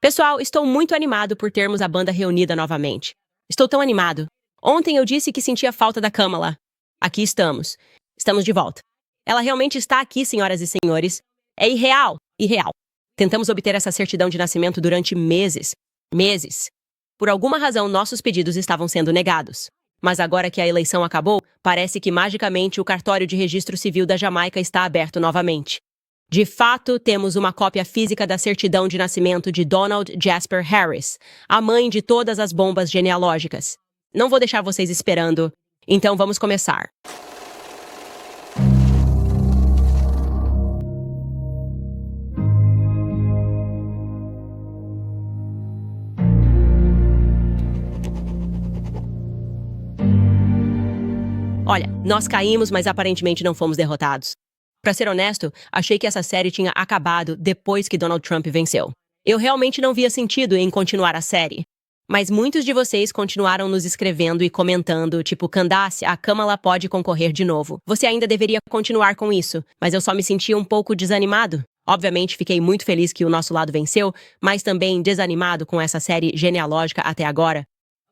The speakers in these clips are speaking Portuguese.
Pessoal, estou muito animado por termos a banda reunida novamente. Estou tão animado. Ontem eu disse que sentia falta da Kamala. Aqui estamos. Estamos de volta. Ela realmente está aqui, senhoras e senhores. É irreal. Irreal. Tentamos obter essa certidão de nascimento durante meses. Meses. Por alguma razão, nossos pedidos estavam sendo negados. Mas agora que a eleição acabou, parece que magicamente o cartório de registro civil da Jamaica está aberto novamente. De fato, temos uma cópia física da certidão de nascimento de Donald Jasper Harris, a mãe de todas as bombas genealógicas. Não vou deixar vocês esperando, então vamos começar. Olha, nós caímos, mas aparentemente não fomos derrotados. Pra ser honesto, achei que essa série tinha acabado depois que Donald Trump venceu. Eu realmente não via sentido em continuar a série. Mas muitos de vocês continuaram nos escrevendo e comentando, tipo, Candace, a Kamala pode concorrer de novo. Você ainda deveria continuar com isso, mas eu só me sentia um pouco desanimado. Obviamente, fiquei muito feliz que o nosso lado venceu, mas também desanimado com essa série genealógica até agora.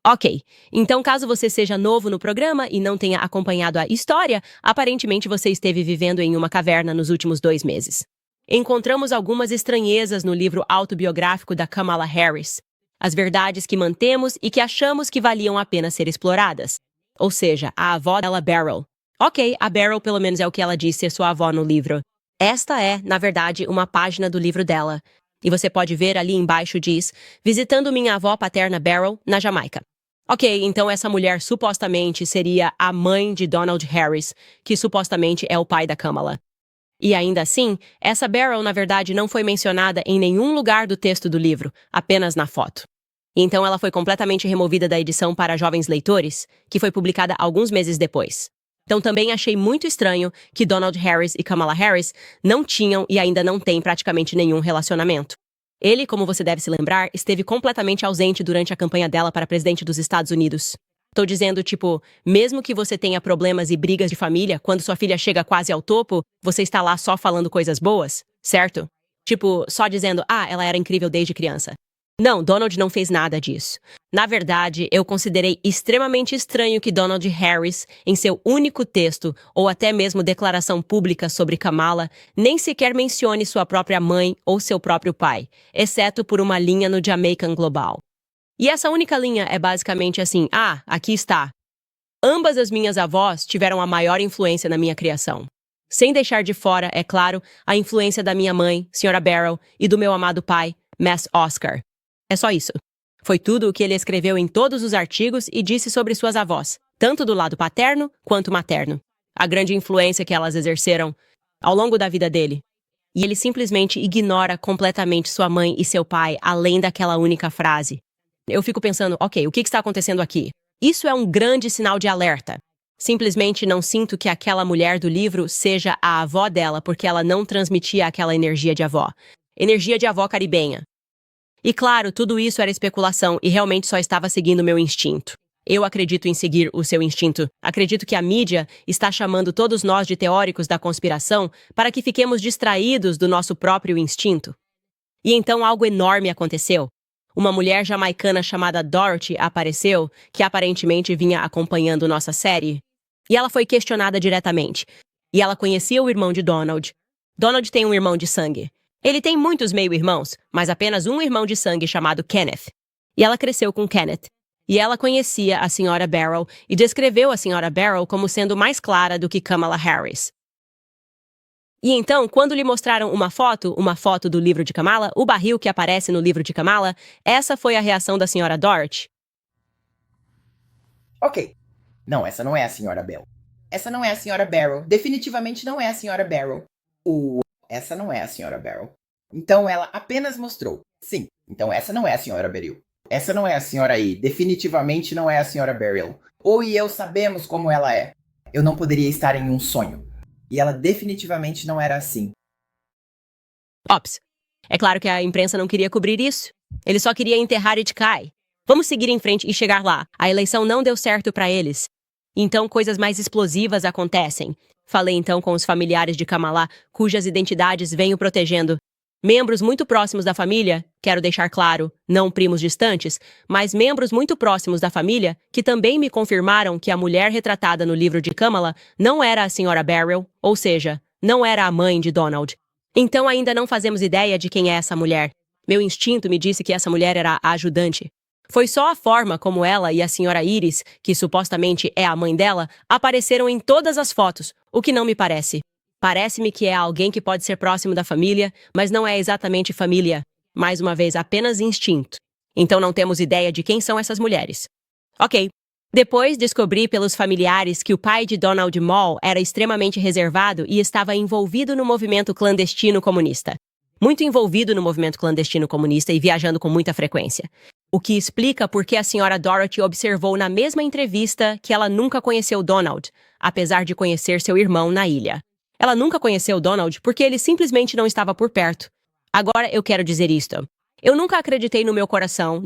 Ok, então caso você seja novo no programa e não tenha acompanhado a história, aparentemente você esteve vivendo em uma caverna nos últimos 2 meses. Encontramos algumas estranhezas no livro autobiográfico da Kamala Harris. As verdades que mantemos e que achamos que valiam a pena ser exploradas. Ou seja, a avó dela, Beryl. Ok, a Beryl pelo menos é o que ela diz ser sua avó no livro. Esta é, na verdade, uma página do livro dela. E você pode ver ali embaixo diz, visitando minha avó paterna Beryl, na Jamaica. Ok, então essa mulher supostamente seria a mãe de Donald Harris, que supostamente é o pai da Kamala. E ainda assim, essa Beryl na verdade não foi mencionada em nenhum lugar do texto do livro, apenas na foto. Então ela foi completamente removida da edição para jovens leitores, que foi publicada alguns meses depois. Então também achei muito estranho que Donald Harris e Kamala Harris não tinham e ainda não têm praticamente nenhum relacionamento. Ele, como você deve se lembrar, esteve completamente ausente durante a campanha dela para presidente dos Estados Unidos. Tô dizendo, tipo, mesmo que você tenha problemas e brigas de família, quando sua filha chega quase ao topo, você está lá só falando coisas boas, certo? Tipo, só dizendo, ela era incrível desde criança. Não, Donald não fez nada disso. Na verdade, eu considerei extremamente estranho que Donald Harris, em seu único texto, ou até mesmo declaração pública sobre Kamala, nem sequer mencione sua própria mãe ou seu próprio pai, exceto por uma linha no Jamaican Global. E essa única linha é basicamente assim, aqui está. Ambas as minhas avós tiveram a maior influência na minha criação. Sem deixar de fora, é claro, a influência da minha mãe, Sra. Beryl, e do meu amado pai, Mass Oscar. É só isso. Foi tudo o que ele escreveu em todos os artigos e disse sobre suas avós, tanto do lado paterno quanto materno. A grande influência que elas exerceram ao longo da vida dele. E ele simplesmente ignora completamente sua mãe e seu pai, além daquela única frase. Eu fico pensando, ok, o que está acontecendo aqui? Isso é um grande sinal de alerta. Simplesmente não sinto que aquela mulher do livro seja a avó dela, porque ela não transmitia aquela energia de avó. Energia de avó caribenha. E claro, tudo isso era especulação e realmente só estava seguindo meu instinto. Eu acredito em seguir o seu instinto. Acredito que a mídia está chamando todos nós de teóricos da conspiração para que fiquemos distraídos do nosso próprio instinto. E então algo enorme aconteceu. Uma mulher jamaicana chamada Dorothy apareceu, que aparentemente vinha acompanhando nossa série. E ela foi questionada diretamente. E ela conhecia o irmão de Donald. Donald tem um irmão de sangue. Ele tem muitos meio-irmãos, mas apenas um irmão de sangue chamado Kenneth. E ela cresceu com Kenneth. E ela conhecia a Sra. Beryl e descreveu a Sra. Beryl como sendo mais clara do que Kamala Harris. E então, quando lhe mostraram uma foto do livro de Kamala, o barril que aparece no livro de Kamala, essa foi a reação da Sra. Dorothy. Ok. Não, essa não é a Sra. Beryl. Essa não é a Sra. Beryl. Definitivamente não é a Sra. Beryl. Essa não é a Sra. Beryl. Então ela apenas mostrou. Sim, então essa não é a Sra. Beryl. Essa não é a Sra. I. Definitivamente não é a Sra. Beryl. Ou e eu sabemos como ela é. Eu não poderia estar em um sonho. E ela definitivamente não era assim. Ops. É claro que a imprensa não queria cobrir isso. Ele só queria enterrar Itkai. Vamos seguir em frente e chegar lá. A eleição não deu certo para eles. Então coisas mais explosivas acontecem. Falei então com os familiares de Kamala, cujas identidades venho protegendo. Membros muito próximos da família, quero deixar claro, não primos distantes, mas membros muito próximos da família que também me confirmaram que a mulher retratada no livro de Kamala não era a Sra. Barrow, ou seja, não era a mãe de Donald. Então ainda não fazemos ideia de quem é essa mulher. Meu instinto me disse que essa mulher era a ajudante. Foi só a forma como ela e a Sra. Iris, que supostamente é a mãe dela, apareceram em todas as fotos, o que não me parece. Parece-me que é alguém que pode ser próximo da família, mas não é exatamente família. Mais uma vez, apenas instinto. Então não temos ideia de quem são essas mulheres. Ok. Depois descobri pelos familiares que o pai de Donald Mall era extremamente reservado e estava envolvido no movimento clandestino comunista. Muito envolvido no movimento clandestino comunista e viajando com muita frequência. O que explica por que a Sra. Dorothy observou na mesma entrevista que ela nunca conheceu Donald, apesar de conhecer seu irmão na ilha. Ela nunca conheceu Donald porque ele simplesmente não estava por perto. Agora eu quero dizer isto. Eu nunca acreditei no meu coração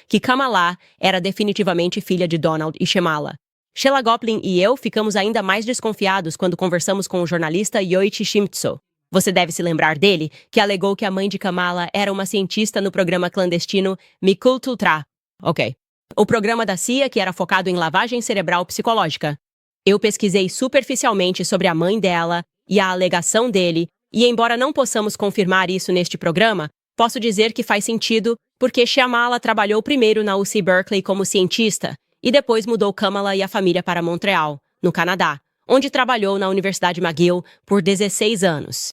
que Kamala era definitivamente filha de Donald e Shamala. Sheila Goplin e eu ficamos ainda mais desconfiados quando conversamos com o jornalista Yoichi Shimizu. Você deve se lembrar dele, que alegou que a mãe de Kamala era uma cientista no programa clandestino Mikultutra. Ok. O programa da CIA que era focado em lavagem cerebral psicológica. Eu pesquisei superficialmente sobre a mãe dela e a alegação dele, e embora não possamos confirmar isso neste programa, posso dizer que faz sentido porque Shamala trabalhou primeiro na UC Berkeley como cientista e depois mudou Kamala e a família para Montreal, no Canadá, onde trabalhou na Universidade McGill por 16 anos.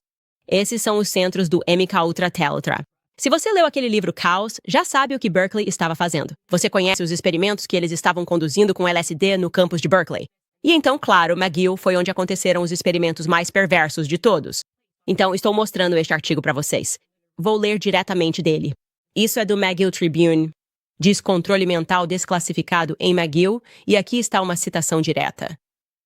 Esses são os centros do MK Ultra Teltra. Se você leu aquele livro Caos, já sabe o que Berkeley estava fazendo. Você conhece os experimentos que eles estavam conduzindo com LSD no campus de Berkeley. E então, claro, McGill foi onde aconteceram os experimentos mais perversos de todos. Então, estou mostrando este artigo para vocês. Vou ler diretamente dele. Isso é do McGill Tribune. Diz controle mental desclassificado em McGill, e aqui está uma citação direta.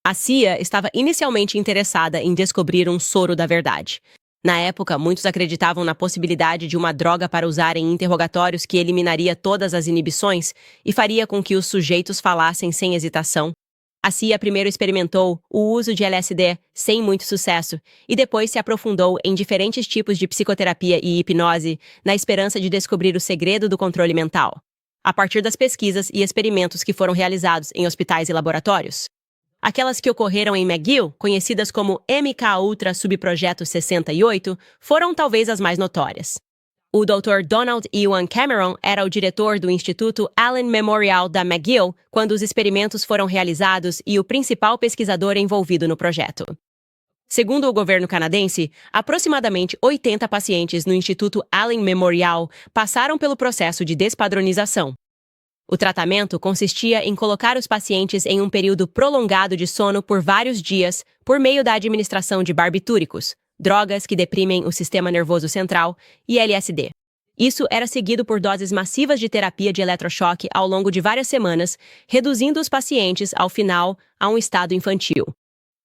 A CIA estava inicialmente interessada em descobrir um soro da verdade. Na época, muitos acreditavam na possibilidade de uma droga para usar em interrogatórios que eliminaria todas as inibições e faria com que os sujeitos falassem sem hesitação. A CIA primeiro experimentou o uso de LSD sem muito sucesso e depois se aprofundou em diferentes tipos de psicoterapia e hipnose na esperança de descobrir o segredo do controle mental, a partir das pesquisas e experimentos que foram realizados em hospitais e laboratórios. Aquelas que ocorreram em McGill, conhecidas como MK Ultra Subprojeto 68, foram talvez as mais notórias. O Dr. Donald Ewan Cameron era o diretor do Instituto Allen Memorial da McGill quando os experimentos foram realizados e o principal pesquisador envolvido no projeto. Segundo o governo canadense, aproximadamente 80 pacientes no Instituto Allen Memorial passaram pelo processo de despadronização. O tratamento consistia em colocar os pacientes em um período prolongado de sono por vários dias por meio da administração de barbitúricos, drogas que deprimem o sistema nervoso central, e LSD. Isso era seguido por doses massivas de terapia de eletrochoque ao longo de várias semanas, reduzindo os pacientes, ao final, a um estado infantil.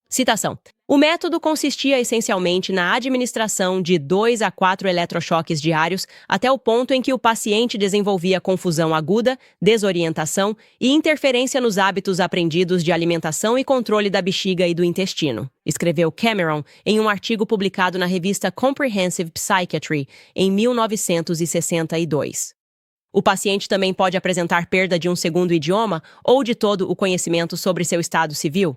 Citação. O método consistia essencialmente na administração de 2 a 4 eletrochoques diários até o ponto em que o paciente desenvolvia confusão aguda, desorientação e interferência nos hábitos aprendidos de alimentação e controle da bexiga e do intestino, escreveu Cameron em um artigo publicado na revista Comprehensive Psychiatry em 1962. O paciente também pode apresentar perda de um segundo idioma ou de todo o conhecimento sobre seu estado civil.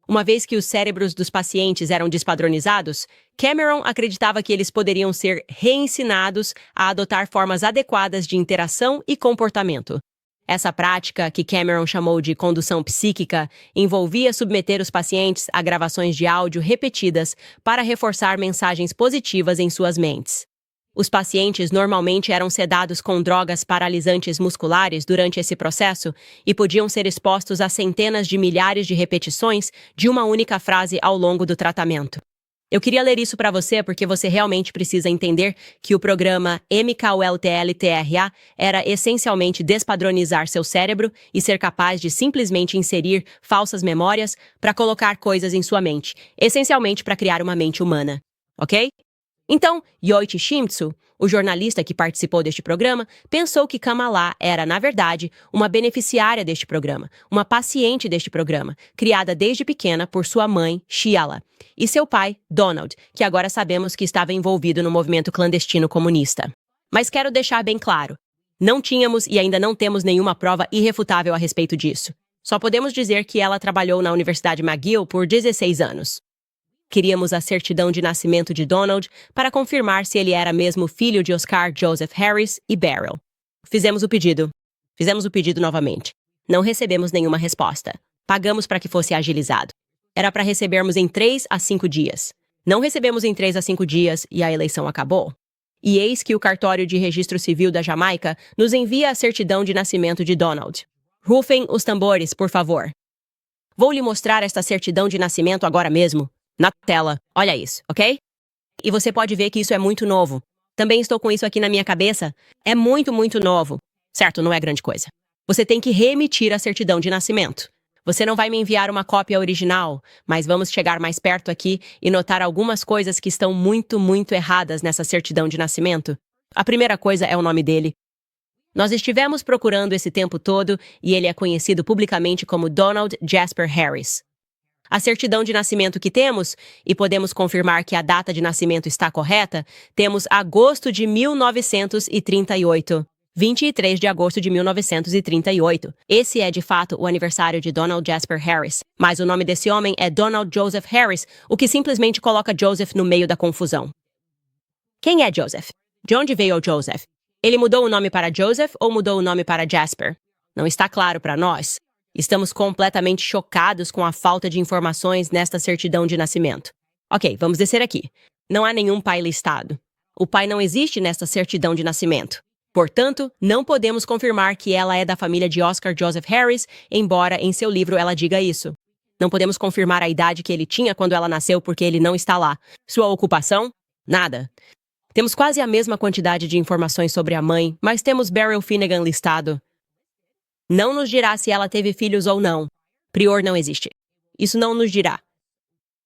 Uma vez que os cérebros dos pacientes eram despadronizados, Cameron acreditava que eles poderiam ser reensinados a adotar formas adequadas de interação e comportamento. Essa prática, que Cameron chamou de condução psíquica, envolvia submeter os pacientes a gravações de áudio repetidas para reforçar mensagens positivas em suas mentes. Os pacientes normalmente eram sedados com drogas paralisantes musculares durante esse processo e podiam ser expostos a centenas de milhares de repetições de uma única frase ao longo do tratamento. Eu queria ler isso para você porque você realmente precisa entender que o programa MKULTL-TRA era essencialmente despadronizar seu cérebro e ser capaz de simplesmente inserir falsas memórias para colocar coisas em sua mente, essencialmente para criar uma mente humana. Ok? Então, Yoichi Shimizu, O jornalista que participou deste programa pensou que Kamala era, na verdade, uma beneficiária deste programa, uma paciente deste programa, criada desde pequena por sua mãe, Sheila, e seu pai, Donald, que agora sabemos que estava envolvido no movimento clandestino comunista. Mas quero deixar bem claro, não tínhamos e ainda não temos nenhuma prova irrefutável a respeito disso. Só podemos dizer que ela trabalhou na Universidade McGill por 16 anos. Queríamos a certidão de nascimento de Donald para confirmar se ele era mesmo filho de Oscar Joseph Harris e Beryl. Fizemos o pedido. Fizemos o pedido novamente. Não recebemos nenhuma resposta. Pagamos para que fosse agilizado. Era para recebermos em 3 a 5 dias. Não recebemos em 3 a 5 dias e a eleição acabou. E eis que o cartório de registro civil da Jamaica nos envia a certidão de nascimento de Donald. Rufem os tambores, por favor. Vou lhe mostrar esta certidão de nascimento agora mesmo. Na tela. Olha isso, ok? E você pode ver que isso é muito novo. Também estou com isso aqui na minha cabeça. É muito, muito novo. Certo, não é grande coisa. Você tem que reemitir a certidão de nascimento. Você não vai me enviar uma cópia original, mas vamos chegar mais perto aqui e notar algumas coisas que estão muito, muito erradas nessa certidão de nascimento. A primeira coisa é o nome dele. Nós estivemos procurando esse tempo todo e ele é conhecido publicamente como Donald Jasper Harris. A certidão de nascimento que temos, e podemos confirmar que a data de nascimento está correta, temos agosto de 1938. 23 de agosto de 1938. Esse é, de fato, o aniversário de Donald Jasper Harris. Mas o nome desse homem é Donald Joseph Harris, o que simplesmente coloca Joseph no meio da confusão. Quem é Joseph? De onde veio o Joseph? Ele mudou o nome para Joseph ou mudou o nome para Jasper? Não está claro para nós. Estamos completamente chocados com a falta de informações nesta certidão de nascimento. Ok, vamos descer aqui. Não há nenhum pai listado. O pai não existe nesta certidão de nascimento. Portanto, não podemos confirmar que ela é da família de Oscar Joseph Harris, embora em seu livro ela diga isso. Não podemos confirmar a idade que ele tinha quando ela nasceu porque ele não está lá. Sua ocupação? Nada. Temos quase a mesma quantidade de informações sobre a mãe, mas temos Beryl Finnegan listado. Não nos dirá se ela teve filhos ou não. Prior não existe. Isso não nos dirá.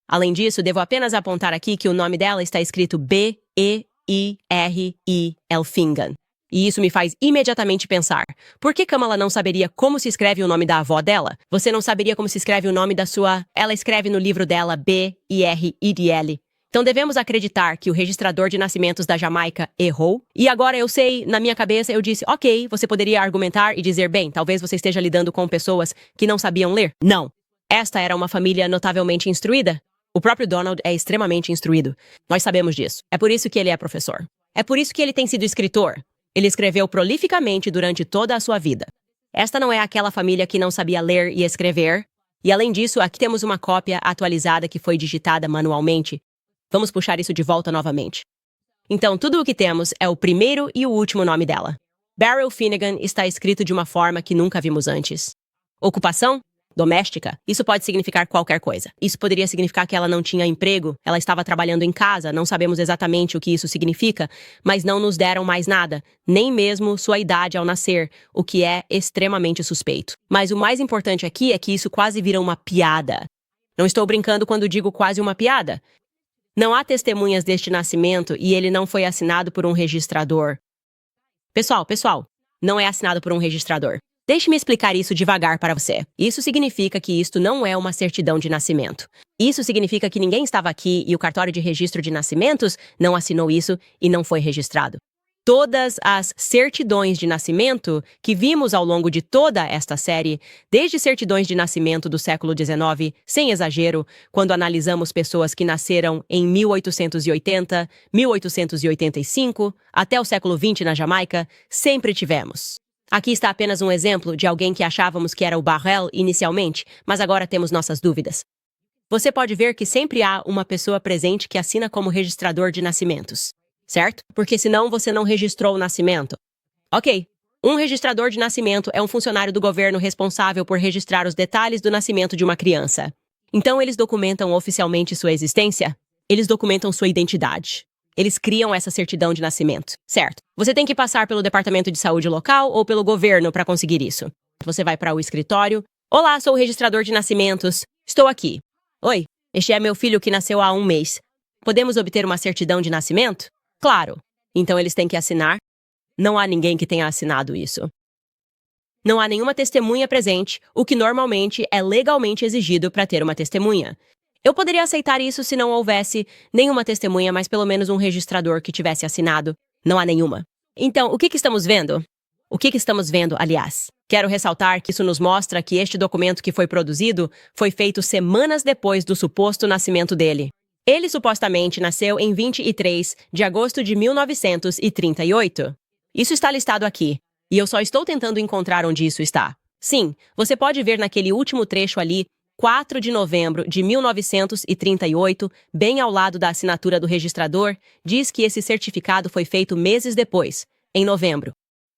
Além disso, devo apenas apontar aqui que o nome dela está escrito B-E-I-R-I Finnegan. E isso me faz imediatamente pensar, por que Kamala não saberia como se escreve o nome da avó dela? Você não saberia como se escreve o nome da sua... Ela escreve no livro dela B-I-R-I-D-L. Então devemos acreditar que o registrador de nascimentos da Jamaica errou. E agora eu sei, na minha cabeça eu disse, ok, você poderia argumentar e dizer, bem, talvez você esteja lidando com pessoas que não sabiam ler. Não. Esta era uma família notavelmente instruída. O próprio Donald é extremamente instruído. Nós sabemos disso. É por isso que ele é professor. É por isso que ele tem sido escritor. Ele escreveu prolificamente durante toda a sua vida. Esta não é aquela família que não sabia ler e escrever. E além disso, aqui temos uma cópia atualizada que foi digitada manualmente. Vamos puxar isso de volta novamente. Então, tudo o que temos é o primeiro e o último nome dela. Beryl Finnegan está escrito de uma forma que nunca vimos antes. Ocupação? Doméstica? Isso pode significar qualquer coisa. Isso poderia significar que ela não tinha emprego, ela estava trabalhando em casa, não sabemos exatamente o que isso significa, mas não nos deram mais nada, nem mesmo sua idade ao nascer, o que é extremamente suspeito. Mas o mais importante aqui é que isso quase vira uma piada. Não estou brincando quando digo quase uma piada. Não há testemunhas deste nascimento e ele não foi assinado por um registrador. Pessoal, não é assinado por um registrador. Deixe-me explicar isso devagar para você. Isso significa que isto não é uma certidão de nascimento. Isso significa que ninguém estava aqui e o cartório de registro de nascimentos não assinou isso e não foi registrado. Todas as certidões de nascimento que vimos ao longo de toda esta série, desde certidões de nascimento do século XIX, sem exagero, quando analisamos pessoas que nasceram em 1880, 1885, até o século XX na Jamaica, sempre tivemos. Aqui está apenas um exemplo de alguém que achávamos que era o Barrel inicialmente, mas agora temos nossas dúvidas. Você pode ver que sempre há uma pessoa presente que assina como registrador de nascimentos. Certo? Porque senão você não registrou o nascimento. Ok. Um registrador de nascimento é um funcionário do governo responsável por registrar os detalhes do nascimento de uma criança. Então eles documentam oficialmente sua existência? Eles documentam sua identidade. Eles criam essa certidão de nascimento. Certo. Você tem que passar pelo departamento de saúde local ou pelo governo para conseguir isso. Você vai para o escritório. Olá, sou o registrador de nascimentos. Estou aqui. Oi, este é meu filho que nasceu há 1 mês. Podemos obter uma certidão de nascimento? Claro. Então eles têm que assinar? Não há ninguém que tenha assinado isso. Não há nenhuma testemunha presente, o que normalmente é legalmente exigido para ter uma testemunha. Eu poderia aceitar isso se não houvesse nenhuma testemunha, mas pelo menos um registrador que tivesse assinado. Não há nenhuma. Então, o que estamos vendo? O que estamos vendo, aliás? Quero ressaltar que isso nos mostra que este documento que foi produzido foi feito semanas depois do suposto nascimento dele. Ele supostamente nasceu em 23 de agosto de 1938. Isso está listado aqui, e eu só estou tentando encontrar onde isso está. Sim, você pode ver naquele último trecho ali, 4 de novembro de 1938, bem ao lado da assinatura do registrador, diz que esse certificado foi feito meses depois, em novembro.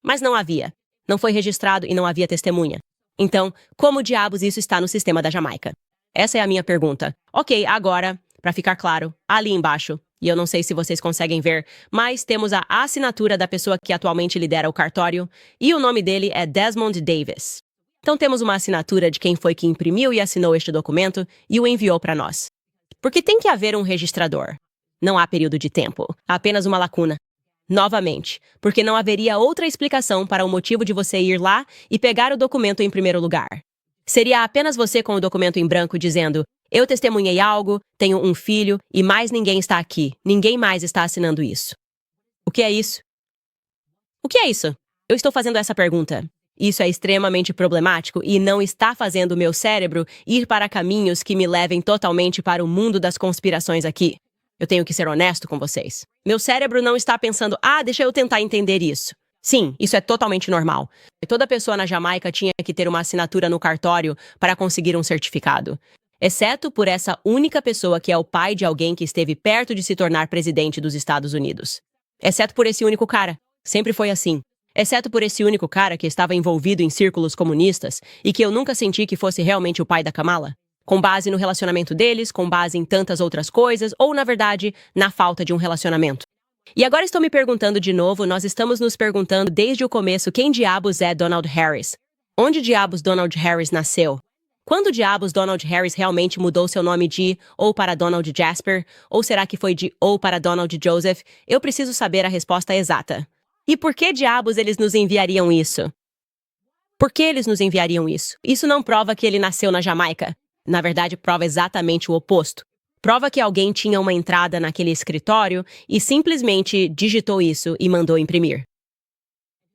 Mas não havia. Não foi registrado e não havia testemunha. Então, como diabos isso está no sistema da Jamaica? Essa é a minha pergunta. Ok, agora, para ficar claro, ali embaixo, e eu não sei se vocês conseguem ver, mas temos a assinatura da pessoa que atualmente lidera o cartório, e o nome dele é Desmond Davis. Então temos uma assinatura de quem foi que imprimiu e assinou este documento e o enviou para nós. Porque tem que haver um registrador. Não há período de tempo, há apenas uma lacuna. Novamente, porque não haveria outra explicação para o motivo de você ir lá e pegar o documento em primeiro lugar. Seria apenas você com o documento em branco dizendo: eu testemunhei algo, tenho um filho e mais ninguém está aqui, ninguém mais está assinando isso. O que é isso? O que é isso? Eu estou fazendo essa pergunta. Isso é extremamente problemático e não está fazendo meu cérebro ir para caminhos que me levem totalmente para o mundo das conspirações aqui. Eu tenho que ser honesto com vocês. Meu cérebro não está pensando, deixa eu tentar entender isso. Sim, isso é totalmente normal. Toda pessoa na Jamaica tinha que ter uma assinatura no cartório para conseguir um certificado. Exceto por essa única pessoa que é o pai de alguém que esteve perto de se tornar presidente dos Estados Unidos. Exceto por esse único cara. Sempre foi assim. Exceto por esse único cara que estava envolvido em círculos comunistas e que eu nunca senti que fosse realmente o pai da Kamala. Com base no relacionamento deles, com base em tantas outras coisas, ou, na verdade, na falta de um relacionamento. E agora estou me perguntando de novo, nós estamos nos perguntando desde o começo quem diabos é Donald Harris? Onde diabos Donald Harris nasceu? Quando diabos Donald Harris realmente mudou seu nome de ou para Donald Jasper? Ou será que foi de ou para Donald Joseph? Eu preciso saber a resposta exata. E por que diabos eles nos enviariam isso? Por que eles nos enviariam isso? Isso não prova que ele nasceu na Jamaica. Na verdade, prova exatamente o oposto. Prova que alguém tinha uma entrada naquele escritório e simplesmente digitou isso e mandou imprimir.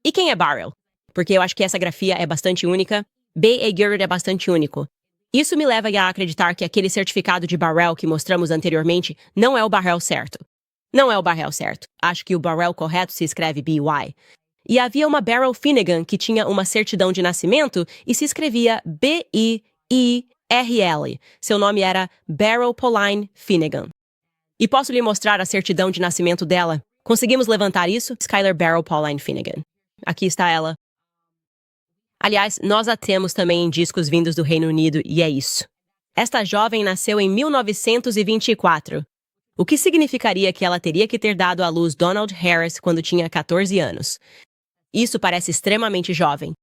E quem é Barrel? Porque eu acho que essa grafia é bastante única. B.A. Garrett é bastante único. Isso me leva a acreditar que aquele certificado de Barrel que mostramos anteriormente não é o Barrel certo. Não é o Barrel certo. Acho que o Barrel correto se escreve B.Y. E havia uma Beryl Finnegan que tinha uma certidão de nascimento e se escrevia B-I-I-R-L. Seu nome era Beryl Pauline Finnegan. E posso lhe mostrar a certidão de nascimento dela? Conseguimos levantar isso? Skylar Beryl Pauline Finnegan. Aqui está ela. Aliás, nós a temos também em discos vindos do Reino Unido e é isso. Esta jovem nasceu em 1924. O que significaria que ela teria que ter dado à luz Donald Harris quando tinha 14 anos. Isso parece extremamente jovem.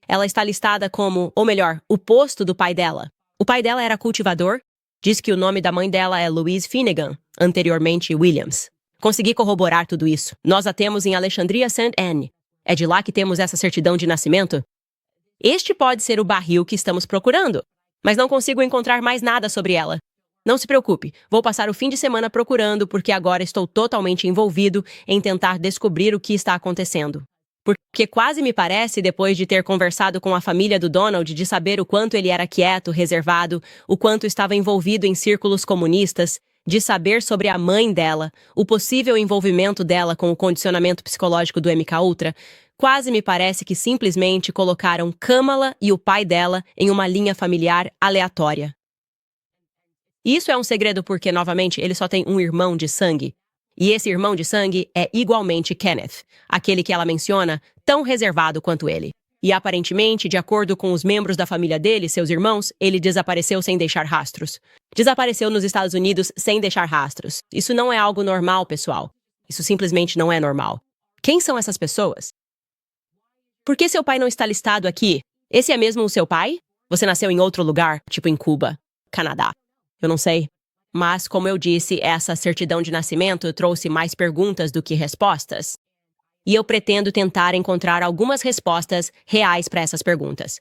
Ela está listada como, ou melhor, o posto do pai dela. O pai dela era cultivador. Diz que o nome da mãe dela é Louise Finnegan, anteriormente Williams. Consegui corroborar tudo isso. Nós a temos em Alexandria St. Anne. É de lá que temos essa certidão de nascimento? Este pode ser o barril que estamos procurando, mas não consigo encontrar mais nada sobre ela. Não se preocupe, vou passar o fim de semana procurando porque agora estou totalmente envolvido em tentar descobrir o que está acontecendo. Porque quase me parece, depois de ter conversado com a família do Donald, de saber o quanto ele era quieto, reservado, o quanto estava envolvido em círculos comunistas, de saber sobre a mãe dela, o possível envolvimento dela com o condicionamento psicológico do MKUltra, quase me parece que simplesmente colocaram Kamala e o pai dela em uma linha familiar aleatória. Isso é um segredo porque, novamente, ele só tem um irmão de sangue. E esse irmão de sangue é igualmente Kenneth, aquele que ela menciona, tão reservado quanto ele. E aparentemente, de acordo com os membros da família dele, seus irmãos, ele desapareceu sem deixar rastros. Desapareceu nos Estados Unidos sem deixar rastros. Isso não é algo normal, pessoal. Isso simplesmente não é normal. Quem são essas pessoas? Por que seu pai não está listado aqui? Esse é mesmo o seu pai? Você nasceu em outro lugar, tipo em Cuba, Canadá. Eu não sei. Mas, como eu disse, essa certidão de nascimento trouxe mais perguntas do que respostas. E eu pretendo tentar encontrar algumas respostas reais para essas perguntas.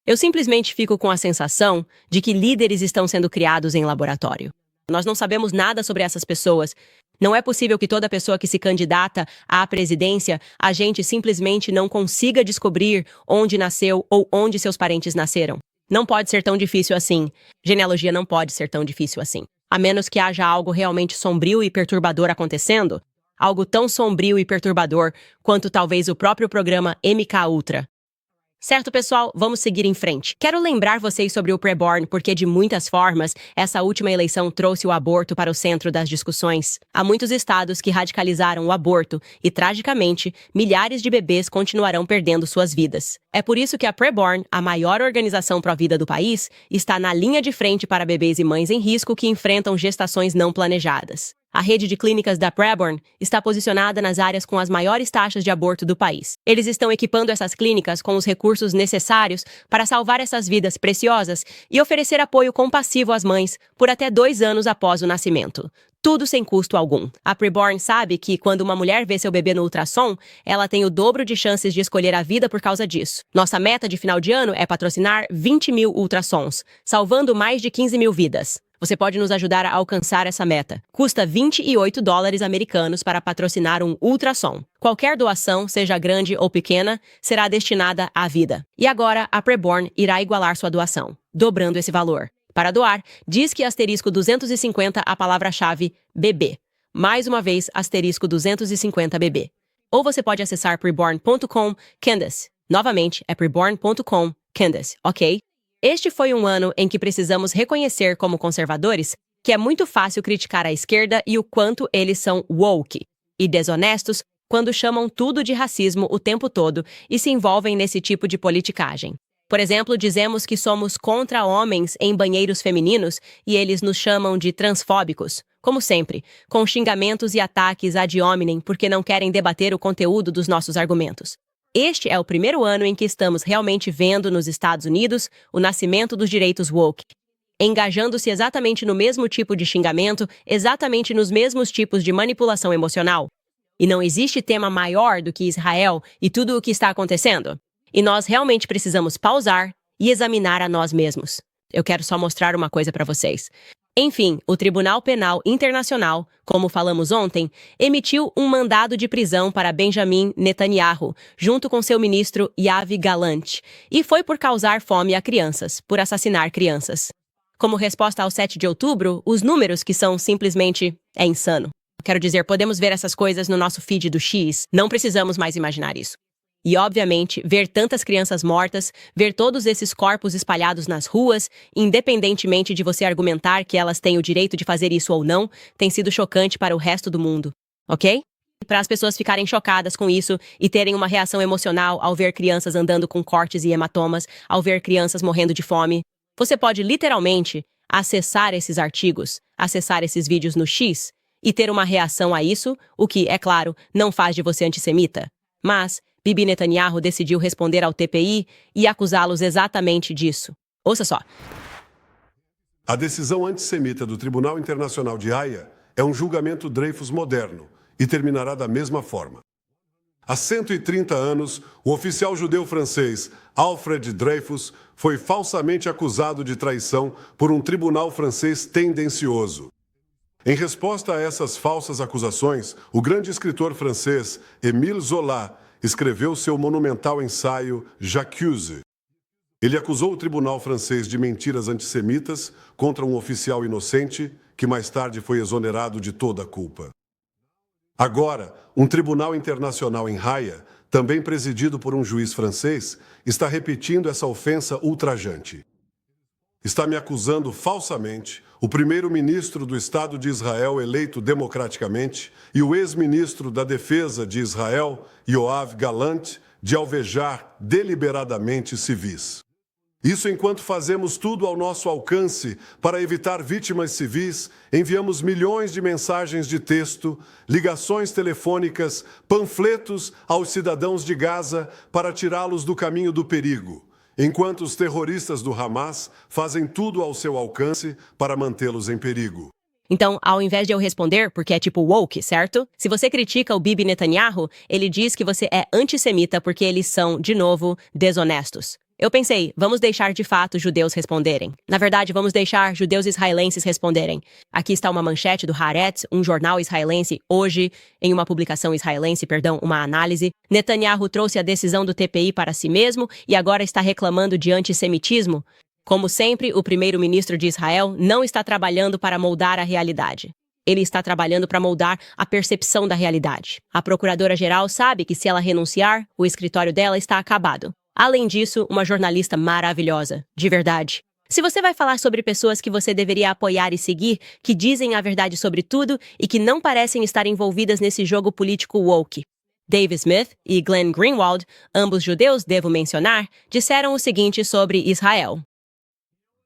Eu simplesmente fico com a sensação de que líderes estão sendo criados em laboratório. Nós não sabemos nada sobre essas pessoas. Não é possível que toda pessoa que se candidata à presidência, a gente simplesmente não consiga descobrir onde nasceu ou onde seus parentes nasceram. Não pode ser tão difícil assim. Genealogia não pode ser tão difícil assim. A menos que haja algo realmente sombrio e perturbador acontecendo. Algo tão sombrio e perturbador quanto talvez o próprio programa MK Ultra. Certo, pessoal? Vamos seguir em frente. Quero lembrar vocês sobre o preborn porque, de muitas formas, essa última eleição trouxe o aborto para o centro das discussões. Há muitos estados que radicalizaram o aborto e, tragicamente, milhares de bebês continuarão perdendo suas vidas. É por isso que a Preborn, a maior organização pró-vida do país, está na linha de frente para bebês e mães em risco que enfrentam gestações não planejadas. A rede de clínicas da Preborn está posicionada nas áreas com as maiores taxas de aborto do país. Eles estão equipando essas clínicas com os recursos necessários para salvar essas vidas preciosas e oferecer apoio compassivo às mães por até 2 anos após o nascimento. Tudo sem custo algum. A Preborn sabe que, quando uma mulher vê seu bebê no ultrassom, ela tem o dobro de chances de escolher a vida por causa disso. Nossa meta de final de ano é patrocinar 20 mil ultrassons, salvando mais de 15 mil vidas. Você pode nos ajudar a alcançar essa meta. Custa $28 americanos para patrocinar um ultrassom. Qualquer doação, seja grande ou pequena, será destinada à vida. E agora, a Preborn irá igualar sua doação, dobrando esse valor. Para doar, diz que *250 a palavra-chave bebê. Mais uma vez, *250 bebê. Ou você pode acessar preborn.com Candace. Novamente, é preborn.com Candace, ok? Este foi um ano em que precisamos reconhecer como conservadores que é muito fácil criticar a esquerda e o quanto eles são woke e desonestos quando chamam tudo de racismo o tempo todo e se envolvem nesse tipo de politicagem. Por exemplo, dizemos que somos contra homens em banheiros femininos e eles nos chamam de transfóbicos, como sempre, com xingamentos e ataques ad hominem porque não querem debater o conteúdo dos nossos argumentos. Este é o primeiro ano em que estamos realmente vendo nos Estados Unidos o nascimento dos direitos woke, engajando-se exatamente no mesmo tipo de xingamento, exatamente nos mesmos tipos de manipulação emocional. E não existe tema maior do que Israel e tudo o que está acontecendo. E nós realmente precisamos pausar e examinar a nós mesmos. Eu quero só mostrar uma coisa para vocês. Enfim, o Tribunal Penal Internacional, como falamos ontem, emitiu um mandado de prisão para Benjamin Netanyahu, junto com seu ministro Yoav Gallant, e foi por causar fome a crianças, por assassinar crianças. Como resposta ao 7 de outubro, os números que são simplesmente é insano. Quero dizer, podemos ver essas coisas no nosso feed do X, não precisamos mais imaginar isso. E, obviamente, ver tantas crianças mortas, ver todos esses corpos espalhados nas ruas, independentemente de você argumentar que elas têm o direito de fazer isso ou não, tem sido chocante para o resto do mundo, ok? Para as pessoas ficarem chocadas com isso e terem uma reação emocional ao ver crianças andando com cortes e hematomas, ao ver crianças morrendo de fome, você pode literalmente acessar esses artigos, acessar esses vídeos no X e ter uma reação a isso, o que, é claro, não faz de você antissemita. Mas Bibi Netanyahu decidiu responder ao TPI e acusá-los exatamente disso. Ouça só. A decisão antissemita do Tribunal Internacional de Haia é um julgamento Dreyfus moderno e terminará da mesma forma. Há 130 anos, o oficial judeu francês Alfred Dreyfus foi falsamente acusado de traição por um tribunal francês tendencioso. Em resposta a essas falsas acusações, o grande escritor francês Émile Zola escreveu seu monumental ensaio J'accuse. Ele acusou o tribunal francês de mentiras antissemitas contra um oficial inocente que mais tarde foi exonerado de toda a culpa. Agora, um tribunal internacional em Haia, também presidido por um juiz francês, está repetindo essa ofensa ultrajante. Está me acusando falsamente o primeiro-ministro do Estado de Israel eleito democraticamente e o ex-ministro da Defesa de Israel, Yoav Gallant, de alvejar deliberadamente civis. Isso enquanto fazemos tudo ao nosso alcance para evitar vítimas civis, enviamos milhões de mensagens de texto, ligações telefônicas, panfletos aos cidadãos de Gaza para tirá-los do caminho do perigo, enquanto os terroristas do Hamas fazem tudo ao seu alcance para mantê-los em perigo. Então, ao invés de eu responder, porque é tipo woke, certo? Se você critica o Bibi Netanyahu, ele diz que você é antissemita porque eles são, de novo, desonestos. Eu pensei, vamos deixar de fato judeus responderem. Na verdade, vamos deixar judeus israelenses responderem. Aqui está uma manchete do Haaretz, um jornal israelense, hoje, em uma publicação israelense, uma análise. Netanyahu trouxe a decisão do TPI para si mesmo e agora está reclamando de antissemitismo. Como sempre, o primeiro-ministro de Israel não está trabalhando para moldar a realidade. Ele está trabalhando para moldar a percepção da realidade. A procuradora-geral sabe que se ela renunciar, o escritório dela está acabado. Além disso, uma jornalista maravilhosa, de verdade. Se você vai falar sobre pessoas que você deveria apoiar e seguir, que dizem a verdade sobre tudo e que não parecem estar envolvidas nesse jogo político woke. Dave Smith e Glenn Greenwald, ambos judeus, devo mencionar, disseram o seguinte sobre Israel.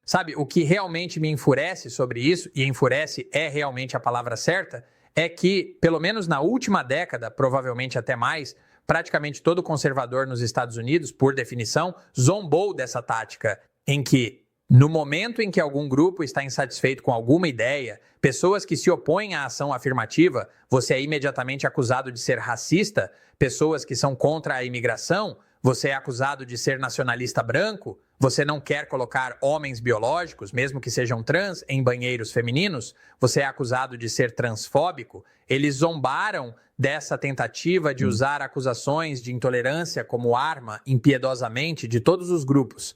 Sabe, o que realmente me enfurece sobre isso, e enfurece é realmente a palavra certa, é que, pelo menos na última década, provavelmente até mais, praticamente todo conservador nos Estados Unidos, por definição, zombou dessa tática em que, no momento em que algum grupo está insatisfeito com alguma ideia, pessoas que se opõem à ação afirmativa, você é imediatamente acusado de ser racista, pessoas que são contra a imigração, você é acusado de ser nacionalista branco, você não quer colocar homens biológicos, mesmo que sejam trans, em banheiros femininos, você é acusado de ser transfóbico. Eles zombaram dessa tentativa de usar acusações de intolerância como arma impiedosamente de todos os grupos.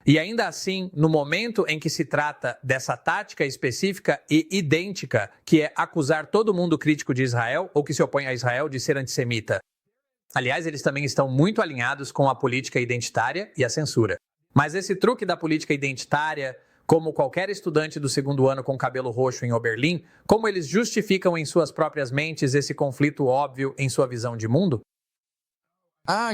E ainda assim, no momento em que se trata dessa tática específica e idêntica, que é acusar todo mundo crítico de Israel ou que se opõe a Israel de ser antissemita. Aliás, eles também estão muito alinhados com a política identitária e a censura. Mas esse truque da política identitária, como qualquer estudante do segundo ano com cabelo roxo em Oberlin, como eles justificam em suas próprias mentes esse conflito óbvio em sua visão de mundo?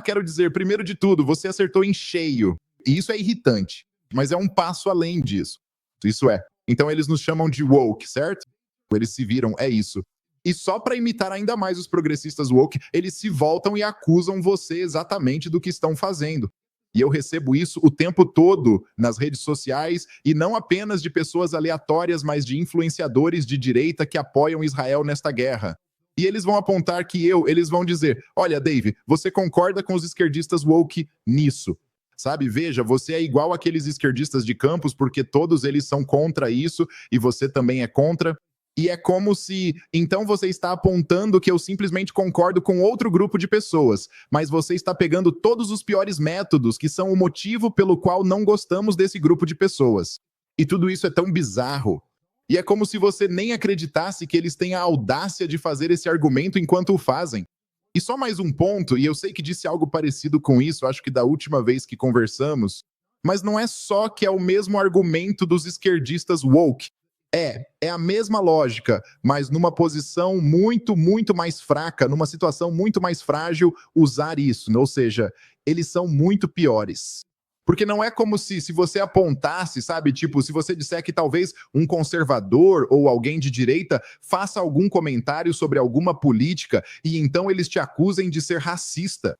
Quero dizer, primeiro de tudo, você acertou em cheio. E isso é irritante, mas é um passo além disso. Isso é. Então eles nos chamam de woke, certo? Eles se viram, é isso. E só para imitar ainda mais os progressistas woke, eles se voltam e acusam você exatamente do que estão fazendo. E eu recebo isso o tempo todo nas redes sociais, e não apenas de pessoas aleatórias, mas de influenciadores de direita que apoiam Israel nesta guerra. E eles vão apontar que eles vão dizer, olha, Dave, você concorda com os esquerdistas woke nisso. Sabe, veja, você é igual àqueles esquerdistas de campus, porque todos eles são contra isso, e você também é contra. E é como se, então você está apontando que eu simplesmente concordo com outro grupo de pessoas, mas você está pegando todos os piores métodos que são o motivo pelo qual não gostamos desse grupo de pessoas. E tudo isso é tão bizarro. E é como se você nem acreditasse que eles têm a audácia de fazer esse argumento enquanto o fazem. E só mais um ponto, e eu sei que disse algo parecido com isso, acho que da última vez que conversamos, mas não é só que é o mesmo argumento dos esquerdistas woke. É a mesma lógica, mas numa posição muito, muito mais fraca, numa situação muito mais frágil, usar isso. Ou seja, eles são muito piores. Porque não é como se você apontasse, sabe? Tipo, se você disser que talvez um conservador ou alguém de direita faça algum comentário sobre alguma política e então eles te acusem de ser racista.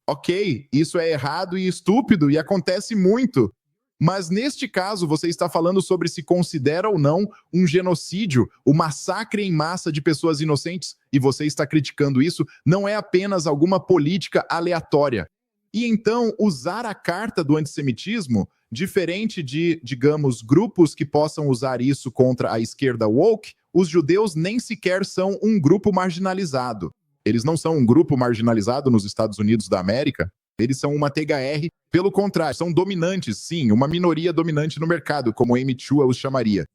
Ok, isso é errado e estúpido e acontece muito. Mas neste caso, você está falando sobre se considera ou não um genocídio, o massacre em massa de pessoas inocentes, e você está criticando isso, não é apenas alguma política aleatória. E então, usar a carta do antissemitismo, diferente de, digamos, grupos que possam usar isso contra a esquerda woke, os judeus nem sequer são um grupo marginalizado. Eles não são um grupo marginalizado nos Estados Unidos da América. Eles são uma THR, pelo contrário, são dominantes, sim, uma minoria dominante no mercado, como Amy Chua os chamaria.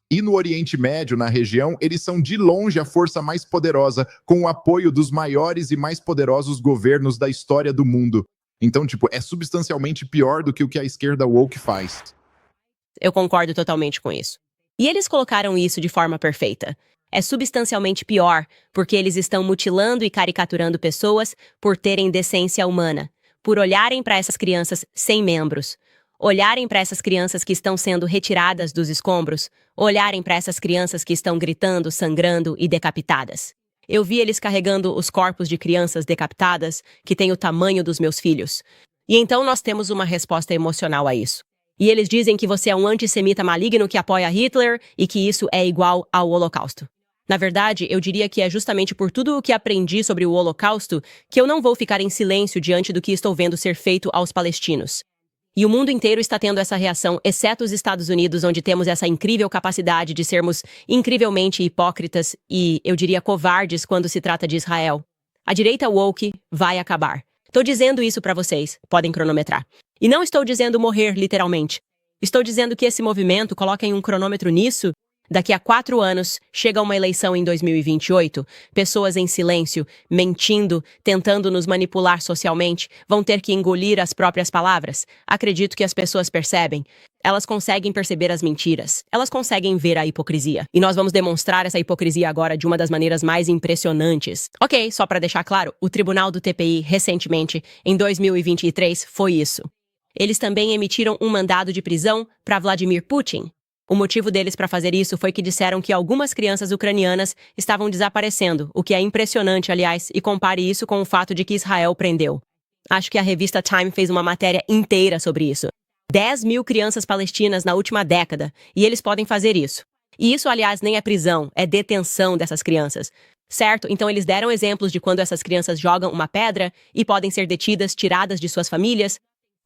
E no Oriente Médio, na região, eles são de longe a força mais poderosa, com o apoio dos maiores e mais poderosos governos da história do mundo. Então, é substancialmente pior do que o que a esquerda woke faz. Eu concordo totalmente com isso. E eles colocaram isso de forma perfeita. É substancialmente pior, porque eles estão mutilando e caricaturando pessoas por terem decência humana, por olharem para essas crianças sem membros, olharem para essas crianças que estão sendo retiradas dos escombros, olharem para essas crianças que estão gritando, sangrando e decapitadas. Eu vi eles carregando os corpos de crianças decapitadas que têm o tamanho dos meus filhos. E então nós temos uma resposta emocional a isso. E eles dizem que você é um antissemita maligno que apoia Hitler e que isso é igual ao Holocausto. Na verdade, eu diria que é justamente por tudo o que aprendi sobre o Holocausto que eu não vou ficar em silêncio diante do que estou vendo ser feito aos palestinos. E o mundo inteiro está tendo essa reação, exceto os Estados Unidos, onde temos essa incrível capacidade de sermos incrivelmente hipócritas e, eu diria, covardes quando se trata de Israel. A direita woke vai acabar. Estou dizendo isso para vocês, podem cronometrar. E não estou dizendo morrer, literalmente. Estou dizendo que esse movimento, coloquem um cronômetro nisso, daqui a 4 anos, chega uma eleição em 2028, pessoas em silêncio, mentindo, tentando nos manipular socialmente, vão ter que engolir as próprias palavras. Acredito que as pessoas percebem. Elas conseguem perceber as mentiras. Elas conseguem ver a hipocrisia. E nós vamos demonstrar essa hipocrisia agora de uma das maneiras mais impressionantes. Ok, só para deixar claro, o tribunal do TPI, recentemente, em 2023, foi isso. Eles também emitiram um mandado de prisão para Vladimir Putin. O motivo deles para fazer isso foi que disseram que algumas crianças ucranianas estavam desaparecendo, o que é impressionante, aliás, e compare isso com o fato de que Israel prendeu. Acho que a revista Time fez uma matéria inteira sobre isso. 10 mil crianças palestinas na última década, e eles podem fazer isso. E isso, aliás, nem é prisão, é detenção dessas crianças. Certo? Então eles deram exemplos de quando essas crianças jogam uma pedra e podem ser detidas, tiradas de suas famílias.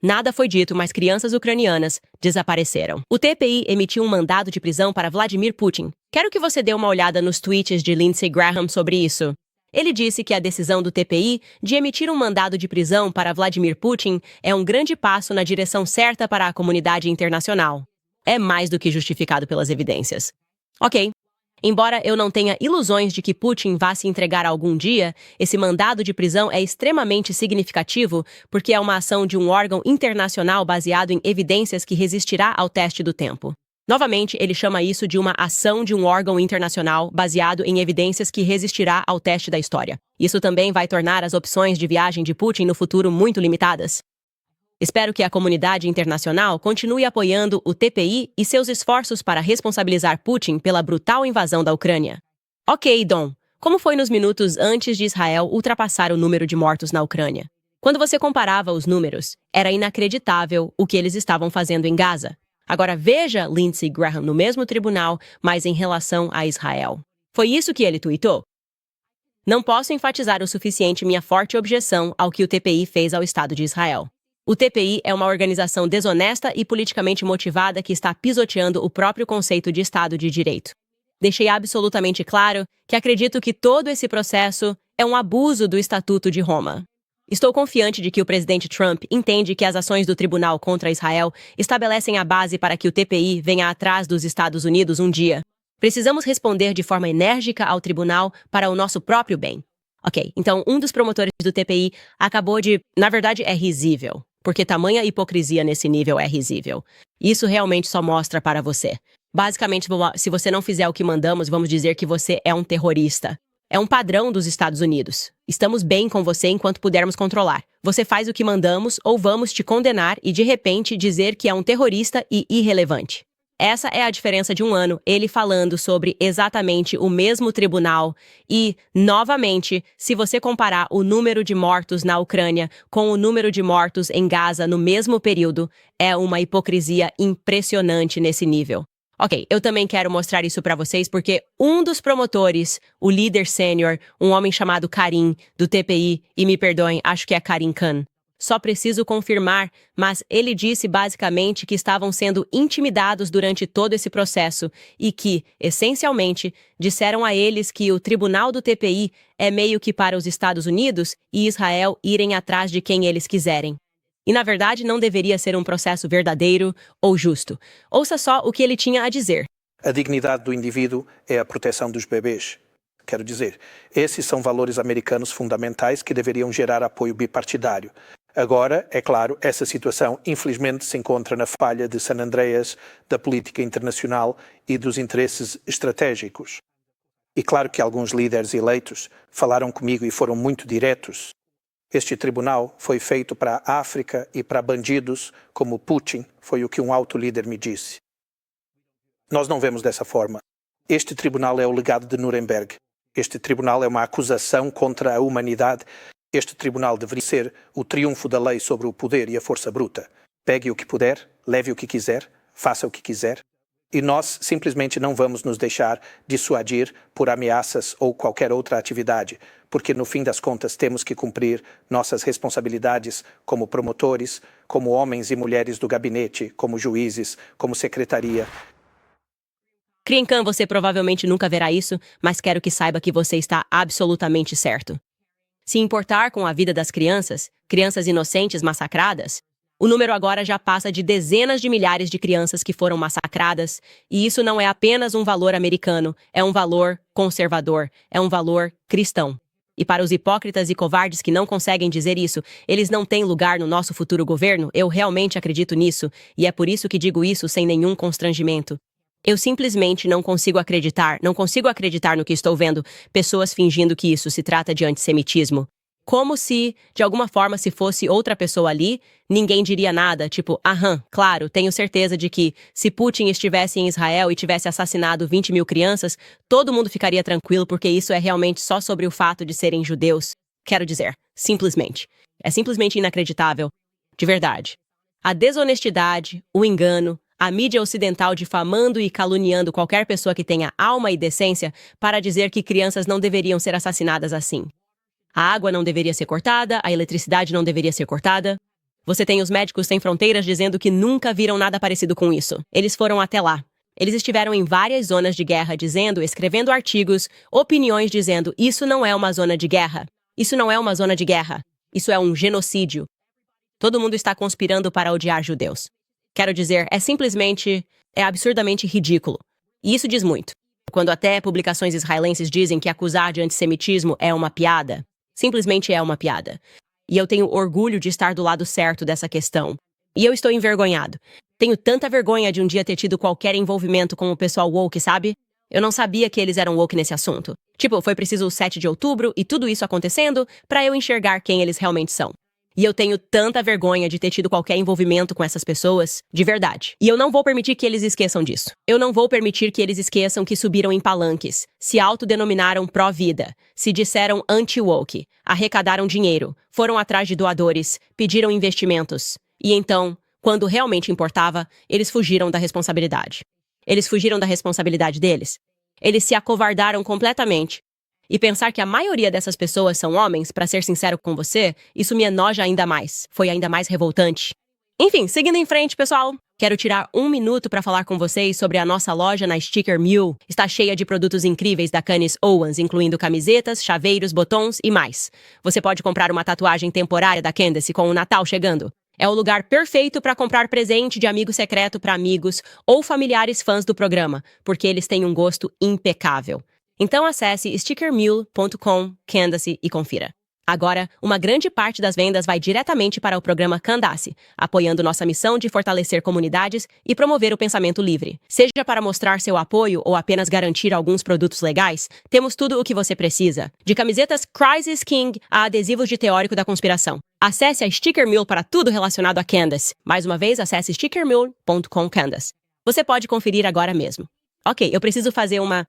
Nada foi dito, mas crianças ucranianas desapareceram. O TPI emitiu um mandado de prisão para Vladimir Putin. Quero que você dê uma olhada nos tweets de Lindsey Graham sobre isso. Ele disse que a decisão do TPI de emitir um mandado de prisão para Vladimir Putin é um grande passo na direção certa para a comunidade internacional. É mais do que justificado pelas evidências. Ok. Embora eu não tenha ilusões de que Putin vá se entregar algum dia, esse mandado de prisão é extremamente significativo porque é uma ação de um órgão internacional baseado em evidências que resistirá ao teste do tempo. Novamente, ele chama isso de uma ação de um órgão internacional baseado em evidências que resistirá ao teste da história. Isso também vai tornar as opções de viagem de Putin no futuro muito limitadas. Espero que a comunidade internacional continue apoiando o TPI e seus esforços para responsabilizar Putin pela brutal invasão da Ucrânia. Ok, Dom. Como foi nos minutos antes de Israel ultrapassar o número de mortos na Ucrânia? Quando você comparava os números, era inacreditável o que eles estavam fazendo em Gaza. Agora veja Lindsey Graham no mesmo tribunal, mas em relação a Israel. Foi isso que ele tuitou? Não posso enfatizar o suficiente minha forte objeção ao que o TPI fez ao Estado de Israel. O TPI é uma organização desonesta e politicamente motivada que está pisoteando o próprio conceito de Estado de Direito. Deixei absolutamente claro que acredito que todo esse processo é um abuso do Estatuto de Roma. Estou confiante de que o presidente Trump entende que as ações do tribunal contra Israel estabelecem a base para que o TPI venha atrás dos Estados Unidos um dia. Precisamos responder de forma enérgica ao tribunal para o nosso próprio bem. Ok, então um dos promotores do TPI acabou de... Na verdade, é risível. Porque tamanha hipocrisia nesse nível é risível. Isso realmente só mostra para você. Basicamente, se você não fizer o que mandamos, vamos dizer que você é um terrorista. É um padrão dos Estados Unidos. Estamos bem com você enquanto pudermos controlar. Você faz o que mandamos ou vamos te condenar e, de repente, dizer que é um terrorista e irrelevante. Essa é a diferença de um ano, ele falando sobre exatamente o mesmo tribunal e, novamente, se você comparar o número de mortos na Ucrânia com o número de mortos em Gaza no mesmo período, é uma hipocrisia impressionante nesse nível. Ok, eu também quero mostrar isso para vocês porque um dos promotores, o líder sênior, um homem chamado Karim, do TPI, e me perdoem, acho que é Karim Khan. Só preciso confirmar, mas ele disse basicamente que estavam sendo intimidados durante todo esse processo e que, essencialmente, disseram a eles que o tribunal do TPI é meio que para os Estados Unidos e Israel irem atrás de quem eles quiserem. E, na verdade, não deveria ser um processo verdadeiro ou justo. Ouça só o que ele tinha a dizer. A dignidade do indivíduo é a proteção dos bebês. Quero dizer, esses são valores americanos fundamentais que deveriam gerar apoio bipartidário. Agora, é claro, essa situação infelizmente se encontra na falha de San Andreas, da política internacional e dos interesses estratégicos. E claro que alguns líderes eleitos falaram comigo e foram muito diretos. Este tribunal foi feito para a África e para bandidos como Putin, foi o que um alto líder me disse. Nós não vemos dessa forma. Este tribunal é o legado de Nuremberg. Este tribunal é uma acusação contra a humanidade. Este tribunal deveria ser o triunfo da lei sobre o poder e a força bruta. Pegue o que puder leve o que quiser, faça o que quiser. E nós simplesmente não vamos nos deixar dissuadir por ameaças ou qualquer outra atividade, porque no fim das contas temos que cumprir nossas responsabilidades como promotores, como homens e mulheres do gabinete, como juízes, como secretaria. Krienkan, você provavelmente nunca verá isso, mas quero que saiba que você está absolutamente certo. Se importar com a vida das crianças, crianças inocentes massacradas, o número agora já passa de dezenas de milhares de crianças que foram massacradas, e isso não é apenas um valor americano, é um valor conservador, é um valor cristão. E para os hipócritas e covardes que não conseguem dizer isso, eles não têm lugar no nosso futuro governo, eu realmente acredito nisso, e é por isso que digo isso sem nenhum constrangimento. Eu simplesmente não consigo acreditar no que estou vendo, pessoas fingindo que isso se trata de antissemitismo. Como se, de alguma forma, se fosse outra pessoa ali, ninguém diria nada, tipo, claro, tenho certeza de que, se Putin estivesse em Israel e tivesse assassinado 20 mil crianças, todo mundo ficaria tranquilo porque isso é realmente só sobre o fato de serem judeus. Quero dizer, simplesmente. É simplesmente inacreditável. De verdade. A desonestidade, o engano, a mídia ocidental difamando e caluniando qualquer pessoa que tenha alma e decência para dizer que crianças não deveriam ser assassinadas assim. A água não deveria ser cortada, a eletricidade não deveria ser cortada. Você tem os Médicos Sem Fronteiras dizendo que nunca viram nada parecido com isso. Eles foram até lá. Eles estiveram em várias zonas de guerra escrevendo artigos, opiniões dizendo isso não é uma zona de guerra. Isso não é uma zona de guerra. Isso é um genocídio. Todo mundo está conspirando para odiar judeus. Quero dizer, é absurdamente ridículo. E isso diz muito. Quando até publicações israelenses dizem que acusar de antissemitismo é uma piada, simplesmente é uma piada. E eu tenho orgulho de estar do lado certo dessa questão. E eu estou envergonhado. Tenho tanta vergonha de um dia ter tido qualquer envolvimento com o pessoal woke, sabe? Eu não sabia que eles eram woke nesse assunto. Tipo, foi preciso o 7 de outubro e tudo isso acontecendo para eu enxergar quem eles realmente são. E eu tenho tanta vergonha de ter tido qualquer envolvimento com essas pessoas, de verdade. E eu não vou permitir que eles esqueçam disso. Eu não vou permitir que eles esqueçam que subiram em palanques, se autodenominaram pró-vida, se disseram anti-woke, arrecadaram dinheiro, foram atrás de doadores, pediram investimentos. E então, quando realmente importava, eles fugiram da responsabilidade. Eles fugiram da responsabilidade deles. Eles se acovardaram completamente. E pensar que a maioria dessas pessoas são homens, pra ser sincero com você, isso me enoja ainda mais. Foi ainda mais revoltante. Enfim, seguindo em frente, pessoal. Quero tirar um minuto para falar com vocês sobre a nossa loja na Sticker Mule. Está cheia de produtos incríveis da Candice Owens, incluindo camisetas, chaveiros, botões e mais. Você pode comprar uma tatuagem temporária da Candice com o Natal chegando. É o lugar perfeito para comprar presente de amigo secreto para amigos ou familiares fãs do programa, porque eles têm um gosto impecável. Então acesse stickermule.com, Candace e confira. Agora, uma grande parte das vendas vai diretamente para o programa Candace, apoiando nossa missão de fortalecer comunidades e promover o pensamento livre. Seja para mostrar seu apoio ou apenas garantir alguns produtos legais, temos tudo o que você precisa. De camisetas Crisis King a adesivos de teórico da conspiração. Acesse a Sticker Mule para tudo relacionado a Candace. Mais uma vez, acesse stickermule.com, Candace. Você pode conferir agora mesmo. Ok, eu preciso fazer uma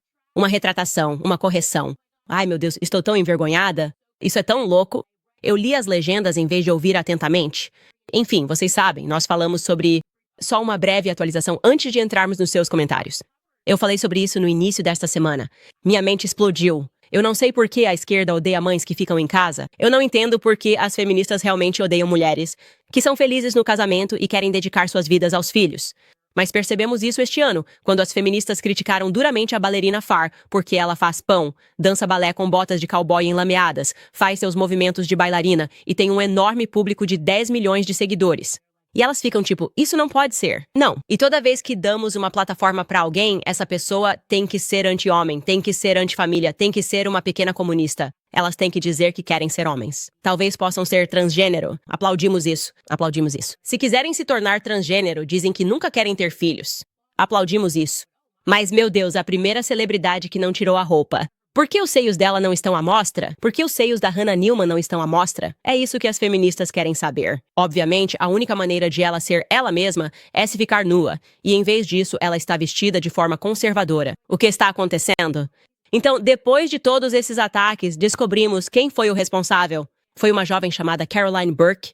retratação, uma correção. Ai, meu Deus, estou tão envergonhada. Isso é tão louco. Eu li as legendas em vez de ouvir atentamente. Enfim, vocês sabem, nós falamos sobre... Só uma breve atualização antes de entrarmos nos seus comentários. Eu falei sobre isso no início desta semana. Minha mente explodiu. Eu não sei por que a esquerda odeia mães que ficam em casa. Eu não entendo por que as feministas realmente odeiam mulheres que são felizes no casamento e querem dedicar suas vidas aos filhos. Mas percebemos isso este ano, quando as feministas criticaram duramente a bailarina Far, porque ela faz pão, dança balé com botas de cowboy enlameadas, faz seus movimentos de bailarina e tem um enorme público de 10 milhões de seguidores. E elas ficam tipo, isso não pode ser. Não. E toda vez que damos uma plataforma pra alguém, essa pessoa tem que ser anti-homem, tem que ser anti-família, tem que ser uma pequena comunista. Elas têm que dizer que querem ser homens. Talvez possam ser transgênero. Aplaudimos isso. Aplaudimos isso. Se quiserem se tornar transgênero, dizem que nunca querem ter filhos. Aplaudimos isso. Mas, meu Deus, a primeira celebridade que não tirou a roupa. Por que os seios dela não estão à mostra? Por que os seios da Hannah Newman não estão à mostra? É isso que as feministas querem saber. Obviamente, a única maneira de ela ser ela mesma é se ficar nua. E em vez disso, ela está vestida de forma conservadora. O que está acontecendo? Então, depois de todos esses ataques, descobrimos quem foi o responsável. Foi uma jovem chamada Caroline Burke.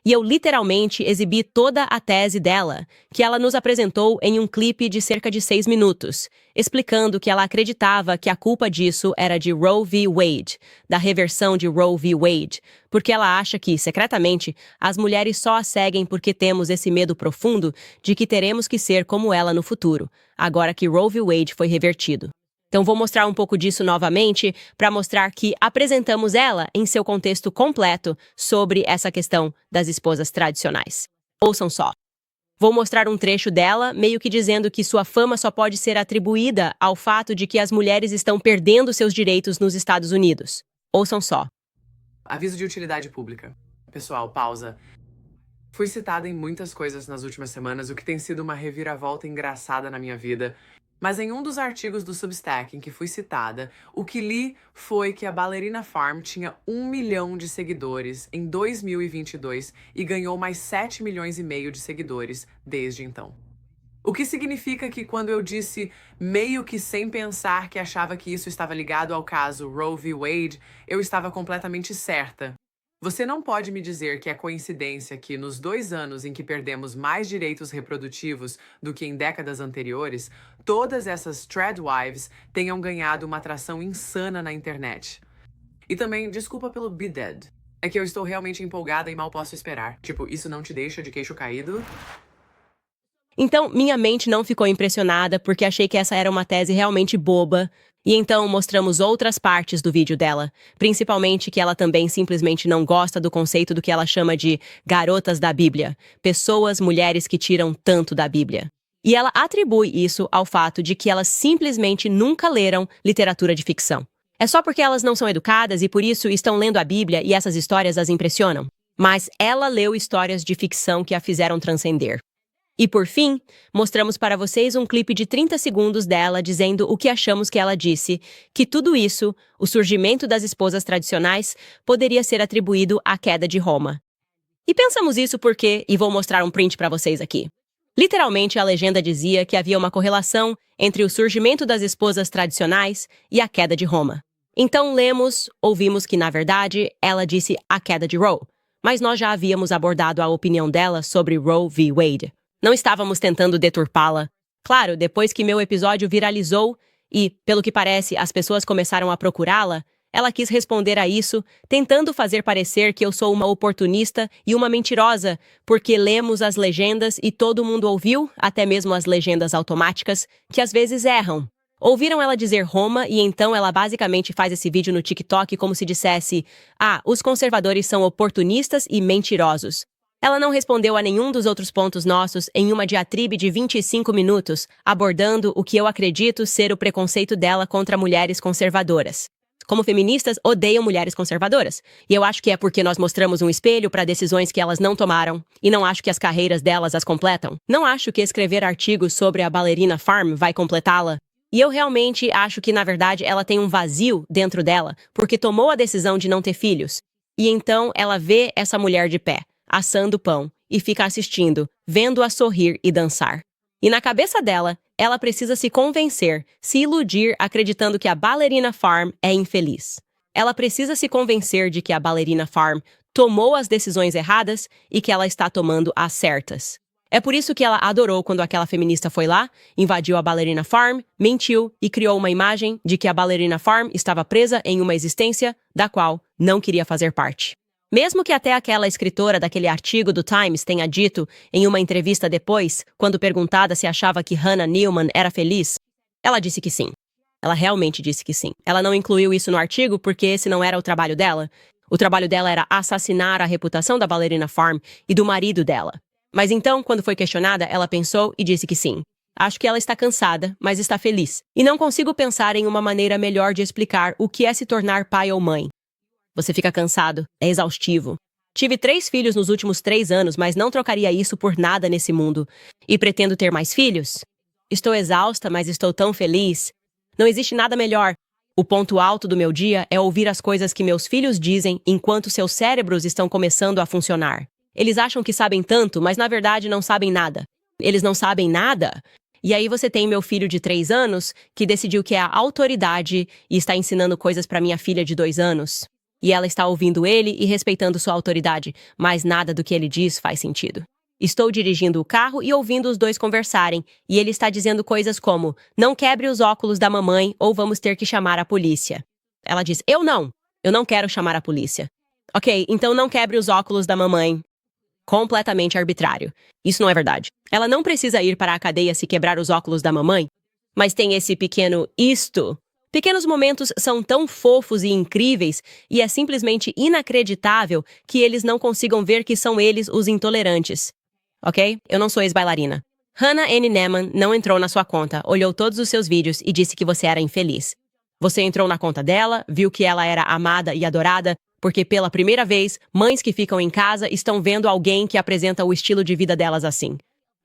E eu literalmente exibi toda a tese dela, que ela nos apresentou em um clipe de cerca de 6 minutos, explicando que ela acreditava que a culpa disso era de Roe v. Wade, da reversão de Roe v. Wade, porque ela acha que, secretamente, as mulheres só a seguem porque temos esse medo profundo de que teremos que ser como ela no futuro, agora que Roe v. Wade foi revertido. Então vou mostrar um pouco disso novamente para mostrar que apresentamos ela em seu contexto completo sobre essa questão das esposas tradicionais. Ouçam só. Vou mostrar um trecho dela, meio que dizendo que sua fama só pode ser atribuída ao fato de que as mulheres estão perdendo seus direitos nos Estados Unidos. Ouçam só. Aviso de utilidade pública. Pessoal, pausa. Fui citada em muitas coisas nas últimas semanas, o que tem sido uma reviravolta engraçada na minha vida. Mas em um dos artigos do Substack em que fui citada, o que li foi que a Ballerina Farm tinha 1 milhão de seguidores em 2022 e ganhou mais 7 milhões e meio de seguidores desde então. O que significa que quando eu disse, meio que sem pensar, que achava que isso estava ligado ao caso Roe v. Wade, eu estava completamente certa. Você não pode me dizer que é coincidência que, nos 2 anos em que perdemos mais direitos reprodutivos do que em décadas anteriores, todas essas Treadwives tenham ganhado uma atração insana na internet. E também, desculpa pelo be dead. É que eu estou realmente empolgada e mal posso esperar. Tipo, isso não te deixa de queixo caído? Então, minha mente não ficou impressionada porque achei que essa era uma tese realmente boba. E então mostramos outras partes do vídeo dela, principalmente que ela também simplesmente não gosta do conceito do que ela chama de garotas da Bíblia, pessoas, mulheres que tiram tanto da Bíblia. E ela atribui isso ao fato de que elas simplesmente nunca leram literatura de ficção. É só porque elas não são educadas e por isso estão lendo a Bíblia e essas histórias as impressionam. Mas ela leu histórias de ficção que a fizeram transcender. E por fim, mostramos para vocês um clipe de 30 segundos dela dizendo o que achamos que ela disse, que tudo isso, o surgimento das esposas tradicionais, poderia ser atribuído à queda de Roma. E pensamos isso porque, e vou mostrar um print para vocês aqui. Literalmente, a legenda dizia que havia uma correlação entre o surgimento das esposas tradicionais e a queda de Roma. Então ouvimos que, na verdade, ela disse a queda de Roe, mas nós já havíamos abordado a opinião dela sobre Roe v. Wade. Não estávamos tentando deturpá-la. Claro, depois que meu episódio viralizou e, pelo que parece, as pessoas começaram a procurá-la, ela quis responder a isso, tentando fazer parecer que eu sou uma oportunista e uma mentirosa, porque lemos as legendas e todo mundo ouviu, até mesmo as legendas automáticas, que às vezes erram. Ouviram ela dizer Roma e então ela basicamente faz esse vídeo no TikTok como se dissesse: os conservadores são oportunistas e mentirosos. Ela não respondeu a nenhum dos outros pontos nossos em uma diatribe de 25 minutos, abordando o que eu acredito ser o preconceito dela contra mulheres conservadoras. Como feministas, odeiam mulheres conservadoras. E eu acho que é porque nós mostramos um espelho para decisões que elas não tomaram, e não acho que as carreiras delas as completam. Não acho que escrever artigos sobre a Ballerina Farm vai completá-la. E eu realmente acho que, na verdade, ela tem um vazio dentro dela, porque tomou a decisão de não ter filhos. E então ela vê essa mulher de pé, assando pão, e fica assistindo, vendo-a sorrir e dançar. E na cabeça dela, ela precisa se convencer, se iludir acreditando que a Ballerina Farm é infeliz. Ela precisa se convencer de que a Ballerina Farm tomou as decisões erradas e que ela está tomando as certas. É por isso que ela adorou quando aquela feminista foi lá, invadiu a Ballerina Farm, mentiu e criou uma imagem de que a Ballerina Farm estava presa em uma existência da qual não queria fazer parte. Mesmo que até aquela escritora daquele artigo do Times tenha dito, em uma entrevista depois, quando perguntada se achava que Hannah Newman era feliz, ela disse que sim. Ela realmente disse que sim. Ela não incluiu isso no artigo porque esse não era o trabalho dela. O trabalho dela era assassinar a reputação da Ballerina Farm e do marido dela. Mas então, quando foi questionada, ela pensou e disse que sim. Acho que ela está cansada, mas está feliz. E não consigo pensar em uma maneira melhor de explicar o que é se tornar pai ou mãe. Você fica cansado, é exaustivo. Tive 3 filhos nos últimos 3 anos, mas não trocaria isso por nada nesse mundo. E pretendo ter mais filhos? Estou exausta, mas estou tão feliz. Não existe nada melhor. O ponto alto do meu dia é ouvir as coisas que meus filhos dizem enquanto seus cérebros estão começando a funcionar. Eles acham que sabem tanto, mas na verdade não sabem nada. Eles não sabem nada? E aí você tem meu filho de 3 anos, que decidiu que é a autoridade e está ensinando coisas para minha filha de 2 anos. E ela está ouvindo ele e respeitando sua autoridade, mas nada do que ele diz faz sentido. Estou dirigindo o carro e ouvindo os dois conversarem, e ele está dizendo coisas como: não quebre os óculos da mamãe ou vamos ter que chamar a polícia. Ela diz: eu não quero chamar a polícia. Ok, então não quebre os óculos da mamãe. Completamente arbitrário. Isso não é verdade. Ela não precisa ir para a cadeia se quebrar os óculos da mamãe, mas tem esse pequeno isto. Pequenos momentos são tão fofos e incríveis, e é simplesmente inacreditável que eles não consigam ver que são eles os intolerantes. Ok? Eu não sou ex-bailarina. Hannah N. Neman não entrou na sua conta, olhou todos os seus vídeos e disse que você era infeliz. Você entrou na conta dela, viu que ela era amada e adorada, porque pela primeira vez, mães que ficam em casa estão vendo alguém que apresenta o estilo de vida delas assim.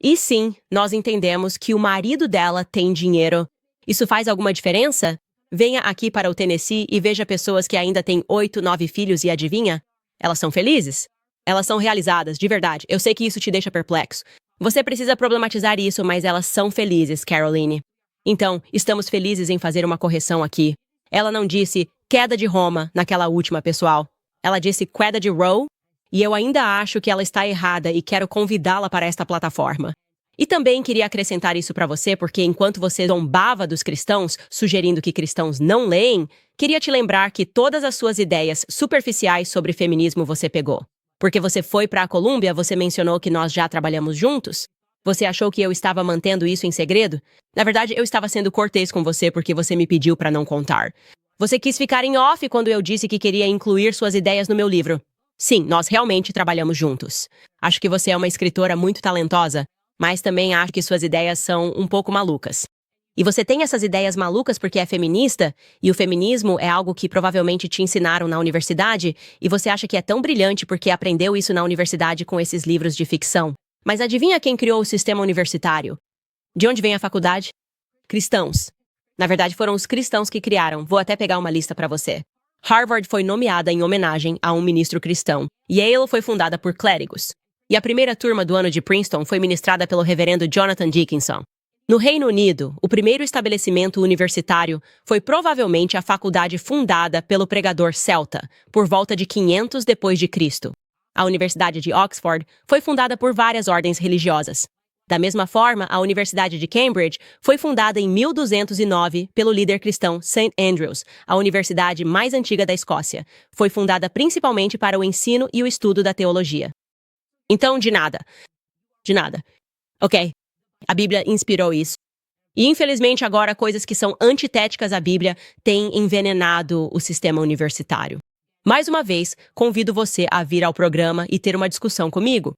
E sim, nós entendemos que o marido dela tem dinheiro. Isso faz alguma diferença? Venha aqui para o Tennessee e veja pessoas que ainda têm 8, 9 filhos e adivinha? Elas são felizes? Elas são realizadas, de verdade. Eu sei que isso te deixa perplexo. Você precisa problematizar isso, mas elas são felizes, Caroline. Então, estamos felizes em fazer uma correção aqui. Ela não disse queda de Roma naquela última, pessoal. Ela disse queda de Roe, e eu ainda acho que ela está errada e quero convidá-la para esta plataforma. E também queria acrescentar isso para você, porque enquanto você zombava dos cristãos, sugerindo que cristãos não leem, queria te lembrar que todas as suas ideias superficiais sobre feminismo você pegou. Porque você foi para a Colômbia, você mencionou que nós já trabalhamos juntos? Você achou que eu estava mantendo isso em segredo? Na verdade, eu estava sendo cortês com você porque você me pediu para não contar. Você quis ficar em off quando eu disse que queria incluir suas ideias no meu livro. Sim, nós realmente trabalhamos juntos. Acho que você é uma escritora muito talentosa, mas também acho que suas ideias são um pouco malucas. E você tem essas ideias malucas porque é feminista, e o feminismo é algo que provavelmente te ensinaram na universidade, e você acha que é tão brilhante porque aprendeu isso na universidade com esses livros de ficção. Mas adivinha quem criou o sistema universitário? De onde vem a faculdade? Cristãos. Na verdade, foram os cristãos que criaram. Vou até pegar uma lista para você. Harvard foi nomeada em homenagem a um ministro cristão. Yale foi fundada por clérigos. E a primeira turma do ano de Princeton foi ministrada pelo reverendo Jonathan Dickinson. No Reino Unido, o primeiro estabelecimento universitário foi provavelmente a faculdade fundada pelo pregador celta, por volta de 500 depois de Cristo. A Universidade de Oxford foi fundada por várias ordens religiosas. Da mesma forma, a Universidade de Cambridge foi fundada em 1209 pelo líder cristão St. Andrews, a universidade mais antiga da Escócia. Foi fundada principalmente para o ensino e o estudo da teologia. Então, de nada. De nada. Ok. A Bíblia inspirou isso. E, infelizmente, agora coisas que são antitéticas à Bíblia têm envenenado o sistema universitário. Mais uma vez, convido você a vir ao programa e ter uma discussão comigo.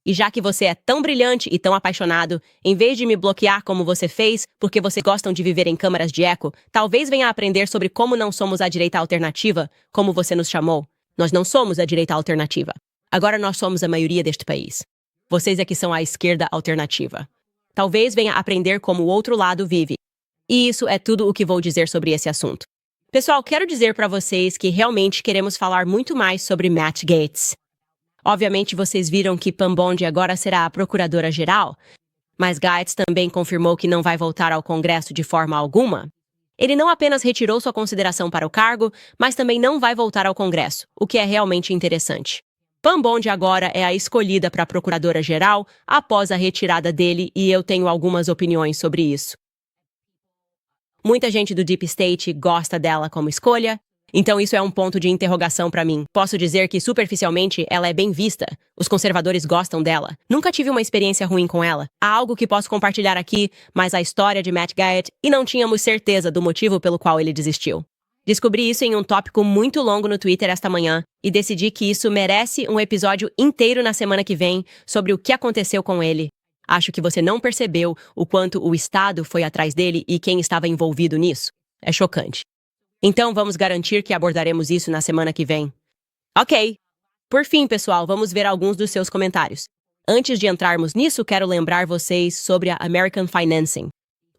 E já que você é tão brilhante e tão apaixonado, em vez de me bloquear como você fez, porque vocês gostam de viver em câmaras de eco, talvez venha aprender sobre como não somos a direita alternativa, como você nos chamou. Nós não somos a direita alternativa. Agora nós somos a maioria deste país. Vocês é que são a esquerda alternativa. Talvez venha aprender como o outro lado vive. E isso é tudo o que vou dizer sobre esse assunto. Pessoal, quero dizer para vocês que realmente queremos falar muito mais sobre Matt Gaetz. Obviamente vocês viram que Pam Bondi agora será a procuradora-geral, mas Gaetz também confirmou que não vai voltar ao Congresso de forma alguma. Ele não apenas retirou sua consideração para o cargo, mas também não vai voltar ao Congresso, o que é realmente interessante. Pam Bondi agora é a escolhida para a procuradora-geral após a retirada dele e eu tenho algumas opiniões sobre isso. Muita gente do Deep State gosta dela como escolha, então isso é um ponto de interrogação para mim. Posso dizer que superficialmente ela é bem vista. Os conservadores gostam dela. Nunca tive uma experiência ruim com ela. Há algo que posso compartilhar aqui, mas a história de Matt Gaetz e não tínhamos certeza do motivo pelo qual ele desistiu. Descobri isso em um tópico muito longo no Twitter esta manhã e decidi que isso merece um episódio inteiro na semana que vem sobre o que aconteceu com ele. Acho que você não percebeu o quanto o Estado foi atrás dele e quem estava envolvido nisso. É chocante. Então vamos garantir que abordaremos isso na semana que vem. Ok. Por fim, pessoal, vamos ver alguns dos seus comentários. Antes de entrarmos nisso, quero lembrar vocês sobre a American Financing.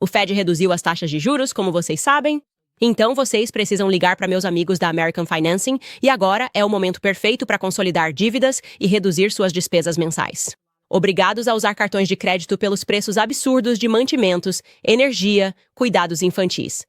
O Fed reduziu as taxas de juros, como vocês sabem. Então, vocês precisam ligar para meus amigos da American Financing e agora é o momento perfeito para consolidar dívidas e reduzir suas despesas mensais. Obrigados a usar cartões de crédito pelos preços absurdos de mantimentos, energia, cuidados infantis.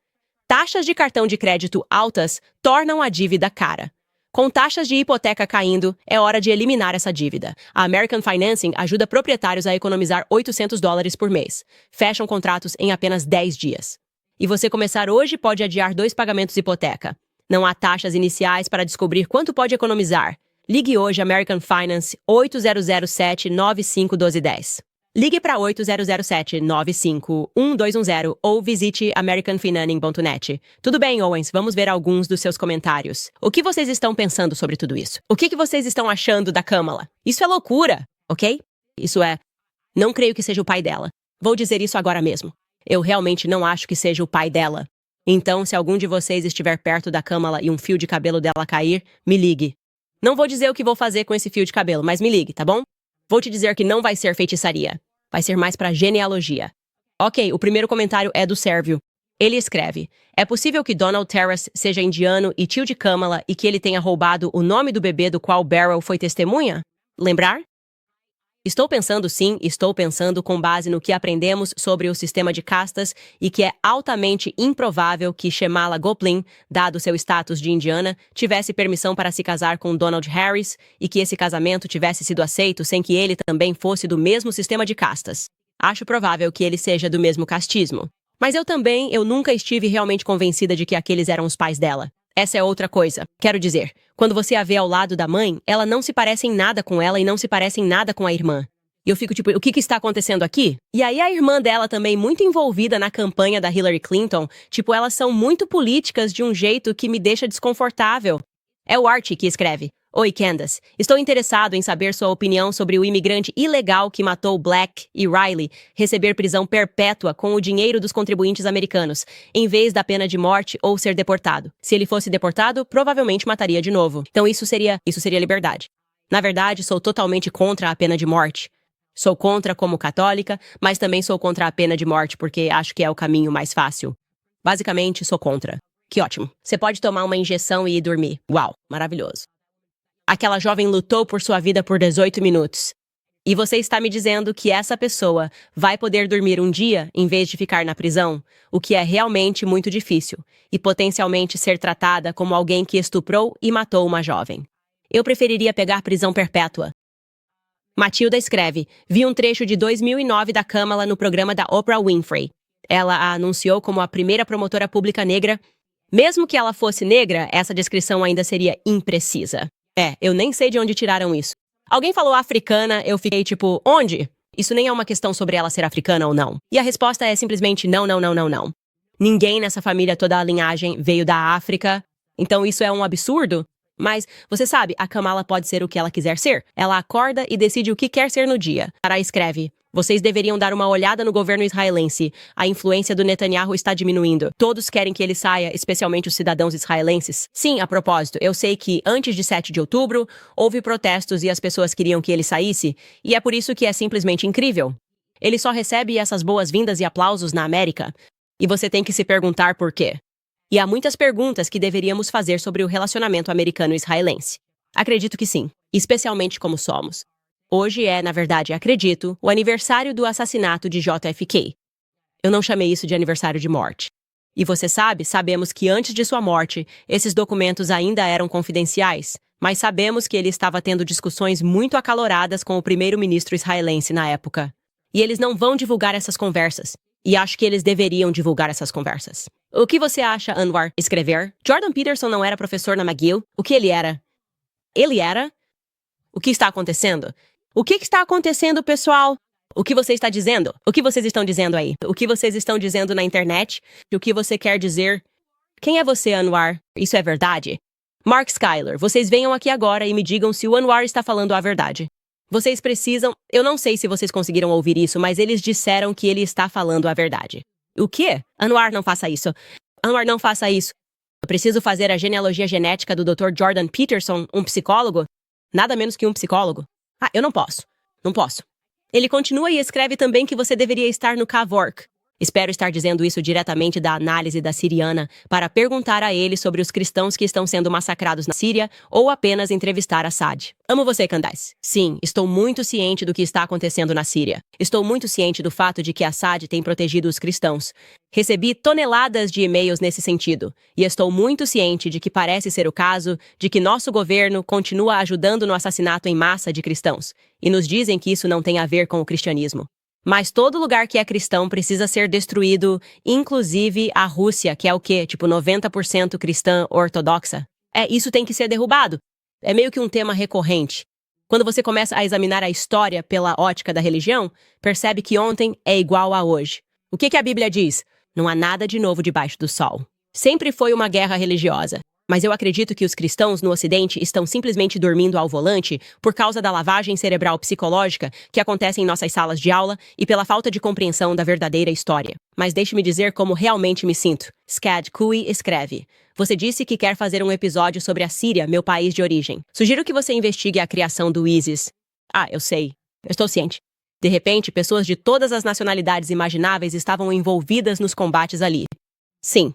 Taxas de cartão de crédito altas tornam a dívida cara. Com taxas de hipoteca caindo, é hora de eliminar essa dívida. A American Financing ajuda proprietários a economizar $800 por mês. Fecham contratos em apenas 10 dias. E você começar hoje pode adiar 2 pagamentos de hipoteca. Não há taxas iniciais para descobrir quanto pode economizar. Ligue hoje American Finance 8007-951210. Ligue para 8007-951210 ou visite americanfinancing.net. Tudo bem, Owens, vamos ver alguns dos seus comentários. O que vocês estão pensando sobre tudo isso? O que vocês estão achando da Kamala? Isso é loucura, ok? Isso é... Não creio que seja o pai dela. Vou dizer isso agora mesmo. Eu realmente não acho que seja o pai dela. Então, se algum de vocês estiver perto da Kamala e um fio de cabelo dela cair, me ligue. Não vou dizer o que vou fazer com esse fio de cabelo, mas me ligue, tá bom? Vou te dizer que não vai ser feitiçaria. Vai ser mais pra genealogia. Ok, o primeiro comentário é do Sérvio. Ele escreve: é possível que Donald Terrace seja indiano e tio de Kamala e que ele tenha roubado o nome do bebê do qual Beryl foi testemunha? Lembrar? Estou pensando sim, estou pensando com base no que aprendemos sobre o sistema de castas e que é altamente improvável que Shamala Goplin, dado seu status de indiana, tivesse permissão para se casar com Donald Harris e que esse casamento tivesse sido aceito sem que ele também fosse do mesmo sistema de castas. Acho provável que ele seja do mesmo castismo. Mas eu nunca estive realmente convencida de que aqueles eram os pais dela. Essa é outra coisa. Quero dizer, quando você a vê ao lado da mãe, ela não se parece em nada com ela e não se parece em nada com a irmã. E eu fico tipo, o que está acontecendo aqui? E aí a irmã dela também muito envolvida na campanha da Hillary Clinton, tipo, elas são muito políticas de um jeito que me deixa desconfortável. É o Archie que escreve. Oi, Candace. Estou interessado em saber sua opinião sobre o imigrante ilegal que matou Black e Riley receber prisão perpétua com o dinheiro dos contribuintes americanos, em vez da pena de morte ou ser deportado. Se ele fosse deportado, provavelmente mataria de novo. Então isso seria liberdade. Na verdade, sou totalmente contra a pena de morte. Sou contra como católica, mas também sou contra a pena de morte porque acho que é o caminho mais fácil. Basicamente, sou contra. Que ótimo. Você pode tomar uma injeção e ir dormir. Uau, maravilhoso. Aquela jovem lutou por sua vida por 18 minutos. E você está me dizendo que essa pessoa vai poder dormir um dia em vez de ficar na prisão, o que é realmente muito difícil, e potencialmente ser tratada como alguém que estuprou e matou uma jovem. Eu preferiria pegar prisão perpétua. Matilda escreve: vi um trecho de 2009 da Kamala no programa da Oprah Winfrey. Ela a anunciou como a primeira promotora pública negra. Mesmo que ela fosse negra, essa descrição ainda seria imprecisa. Eu nem sei de onde tiraram isso. Alguém falou africana, eu fiquei tipo, onde? Isso nem é uma questão sobre ela ser africana ou não. E a resposta é simplesmente não. Ninguém nessa família, toda a linhagem, veio da África. Então isso é um absurdo. Mas, você sabe, a Kamala pode ser o que ela quiser ser. Ela acorda e decide o que quer ser no dia. Sarah escreve: vocês deveriam dar uma olhada no governo israelense. A influência do Netanyahu está diminuindo. Todos querem que ele saia, especialmente os cidadãos israelenses. Sim, a propósito, eu sei que antes de 7 de outubro, houve protestos e as pessoas queriam que ele saísse, e é por isso que é simplesmente incrível. Ele só recebe essas boas-vindas e aplausos na América. E você tem que se perguntar por quê. E há muitas perguntas que deveríamos fazer sobre o relacionamento americano-israelense. Acredito que sim, especialmente como somos. Hoje é, na verdade, acredito, o aniversário do assassinato de JFK. Eu não chamei isso de aniversário de morte. E você sabe, sabemos que antes de sua morte, esses documentos ainda eram confidenciais, mas sabemos que ele estava tendo discussões muito acaloradas com o primeiro-ministro israelense na época. E eles não vão divulgar essas conversas. E acho que eles deveriam divulgar essas conversas. O que você acha, Anwar? Escrever? Jordan Peterson não era professor na McGill? O que ele era? Ele era? O que está acontecendo? O que está acontecendo, pessoal? O que você está dizendo? O que vocês estão dizendo aí? O que vocês estão dizendo na internet? O que você quer dizer? Quem é você, Anwar? Isso é verdade? Mark Schuyler, vocês venham aqui agora e me digam se o Anwar está falando a verdade. Vocês precisam... Eu não sei se vocês conseguiram ouvir isso, mas eles disseram que ele está falando a verdade. O quê? Anwar, não faça isso. Anwar, não faça isso. Eu preciso fazer a genealogia genética do Dr. Jordan Peterson, um psicólogo? Nada menos que um psicólogo. Eu não posso. Não posso. Ele continua e escreve também que você deveria estar no Cavork. Espero estar dizendo isso diretamente da análise da Siriana para perguntar a ele sobre os cristãos que estão sendo massacrados na Síria ou apenas entrevistar Assad. Amo você, Candace. Sim, estou muito ciente do que está acontecendo na Síria. Estou muito ciente do fato de que Assad tem protegido os cristãos. Recebi toneladas de e-mails nesse sentido, e estou muito ciente de que parece ser o caso de que nosso governo continua ajudando no assassinato em massa de cristãos, e nos dizem que isso não tem a ver com o cristianismo. Mas todo lugar que é cristão precisa ser destruído, inclusive a Rússia, que é o quê? Tipo 90% cristã ortodoxa. Isso tem que ser derrubado. É meio que um tema recorrente. Quando você começa a examinar a história pela ótica da religião, percebe que ontem é igual a hoje. O que a Bíblia diz? Não há nada de novo debaixo do sol. Sempre foi uma guerra religiosa. Mas eu acredito que os cristãos no Ocidente estão simplesmente dormindo ao volante por causa da lavagem cerebral psicológica que acontece em nossas salas de aula e pela falta de compreensão da verdadeira história. Mas deixe-me dizer como realmente me sinto. Scad Cui escreve: Você disse que quer fazer um episódio sobre a Síria, meu país de origem. Sugiro que você investigue a criação do ISIS. Eu sei. Eu estou ciente. De repente, pessoas de todas as nacionalidades imagináveis estavam envolvidas nos combates ali. Sim.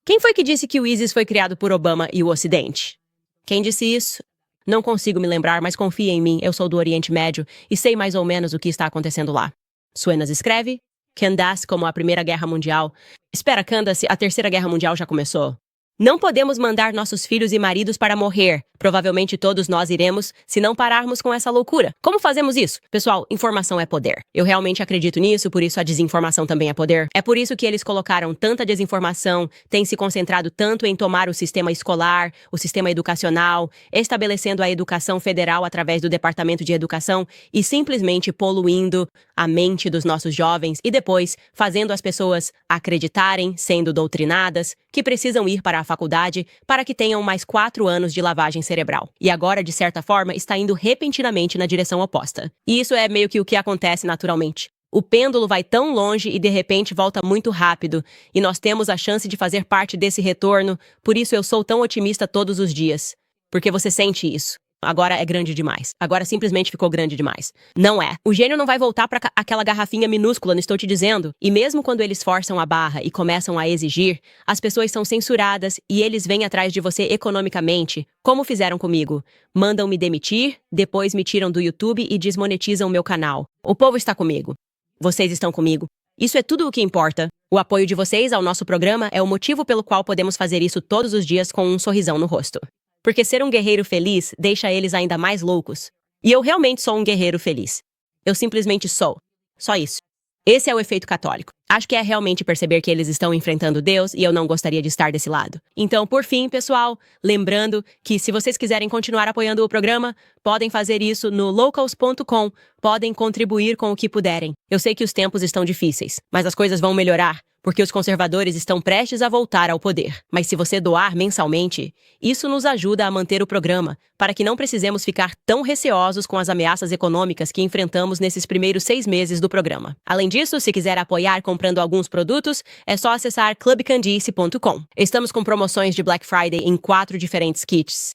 Quem foi que disse que o ISIS foi criado por Obama e o Ocidente? Quem disse isso? Não consigo me lembrar, mas confie em mim, eu sou do Oriente Médio e sei mais ou menos o que está acontecendo lá. Suenas escreve: Candace como a Primeira Guerra Mundial. Espera, Candace, a Terceira Guerra Mundial já começou? Não podemos mandar nossos filhos e maridos para morrer. Provavelmente todos nós iremos, se não pararmos com essa loucura. Como fazemos isso? Pessoal, informação é poder. Eu realmente acredito nisso, por isso a desinformação também é poder. É por isso que eles colocaram tanta desinformação, têm se concentrado tanto em tomar o sistema escolar, o sistema educacional, estabelecendo a educação federal através do Departamento de Educação e simplesmente poluindo a mente dos nossos jovens e depois fazendo as pessoas acreditarem, sendo doutrinadas, que precisam ir para a faculdade para que tenham mais 4 anos de lavagem cerebral. E agora, de certa forma, está indo repentinamente na direção oposta. E isso é meio que o que acontece naturalmente. O pêndulo vai tão longe e de repente volta muito rápido, e nós temos a chance de fazer parte desse retorno, por isso eu sou tão otimista todos os dias. Porque você sente isso. Agora é grande demais. Agora simplesmente ficou grande demais. Não é. O gênio não vai voltar para aquela garrafinha minúscula, não estou te dizendo. E mesmo quando eles forçam a barra e começam a exigir, as pessoas são censuradas e eles vêm atrás de você economicamente, como fizeram comigo. Mandam me demitir, depois me tiram do YouTube e desmonetizam meu canal. O povo está comigo. Vocês estão comigo. Isso é tudo o que importa. O apoio de vocês ao nosso programa é o motivo pelo qual podemos fazer isso todos os dias com um sorrisão no rosto. Porque ser um guerreiro feliz deixa eles ainda mais loucos. E eu realmente sou um guerreiro feliz. Eu simplesmente sou. Só isso. Esse é o efeito católico. Acho que é realmente perceber que eles estão enfrentando Deus e eu não gostaria de estar desse lado. Então, por fim, pessoal, lembrando que se vocês quiserem continuar apoiando o programa, podem fazer isso no locals.com, podem contribuir com o que puderem. Eu sei que os tempos estão difíceis, mas as coisas vão melhorar, porque os conservadores estão prestes a voltar ao poder. Mas se você doar mensalmente, isso nos ajuda a manter o programa, para que não precisemos ficar tão receosos com as ameaças econômicas que enfrentamos nesses primeiros 6 meses do programa. Além disso, se quiser apoiar comprando alguns produtos, é só acessar clubcandice.com. Estamos com promoções de Black Friday em 4 diferentes kits.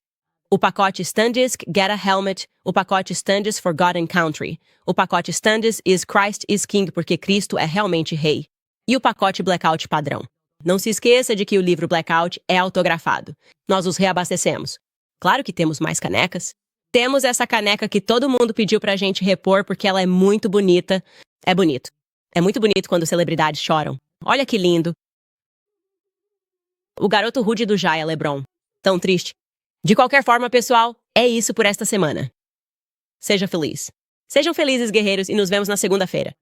O pacote Standisk Get a Helmet, o pacote Standisk for God and Country, o pacote Standisk is Christ is King porque Cristo é realmente rei. E o pacote Blackout padrão. Não se esqueça de que o livro Blackout é autografado. Nós os reabastecemos. Claro que temos mais canecas. Temos essa caneca que todo mundo pediu pra gente repor porque ela é muito bonita. É bonito. É muito bonito quando celebridades choram. Olha que lindo. O garoto rude do Jaya LeBron. Tão triste. De qualquer forma, pessoal, é isso por esta semana. Seja feliz. Sejam felizes, guerreiros, e nos vemos na segunda-feira.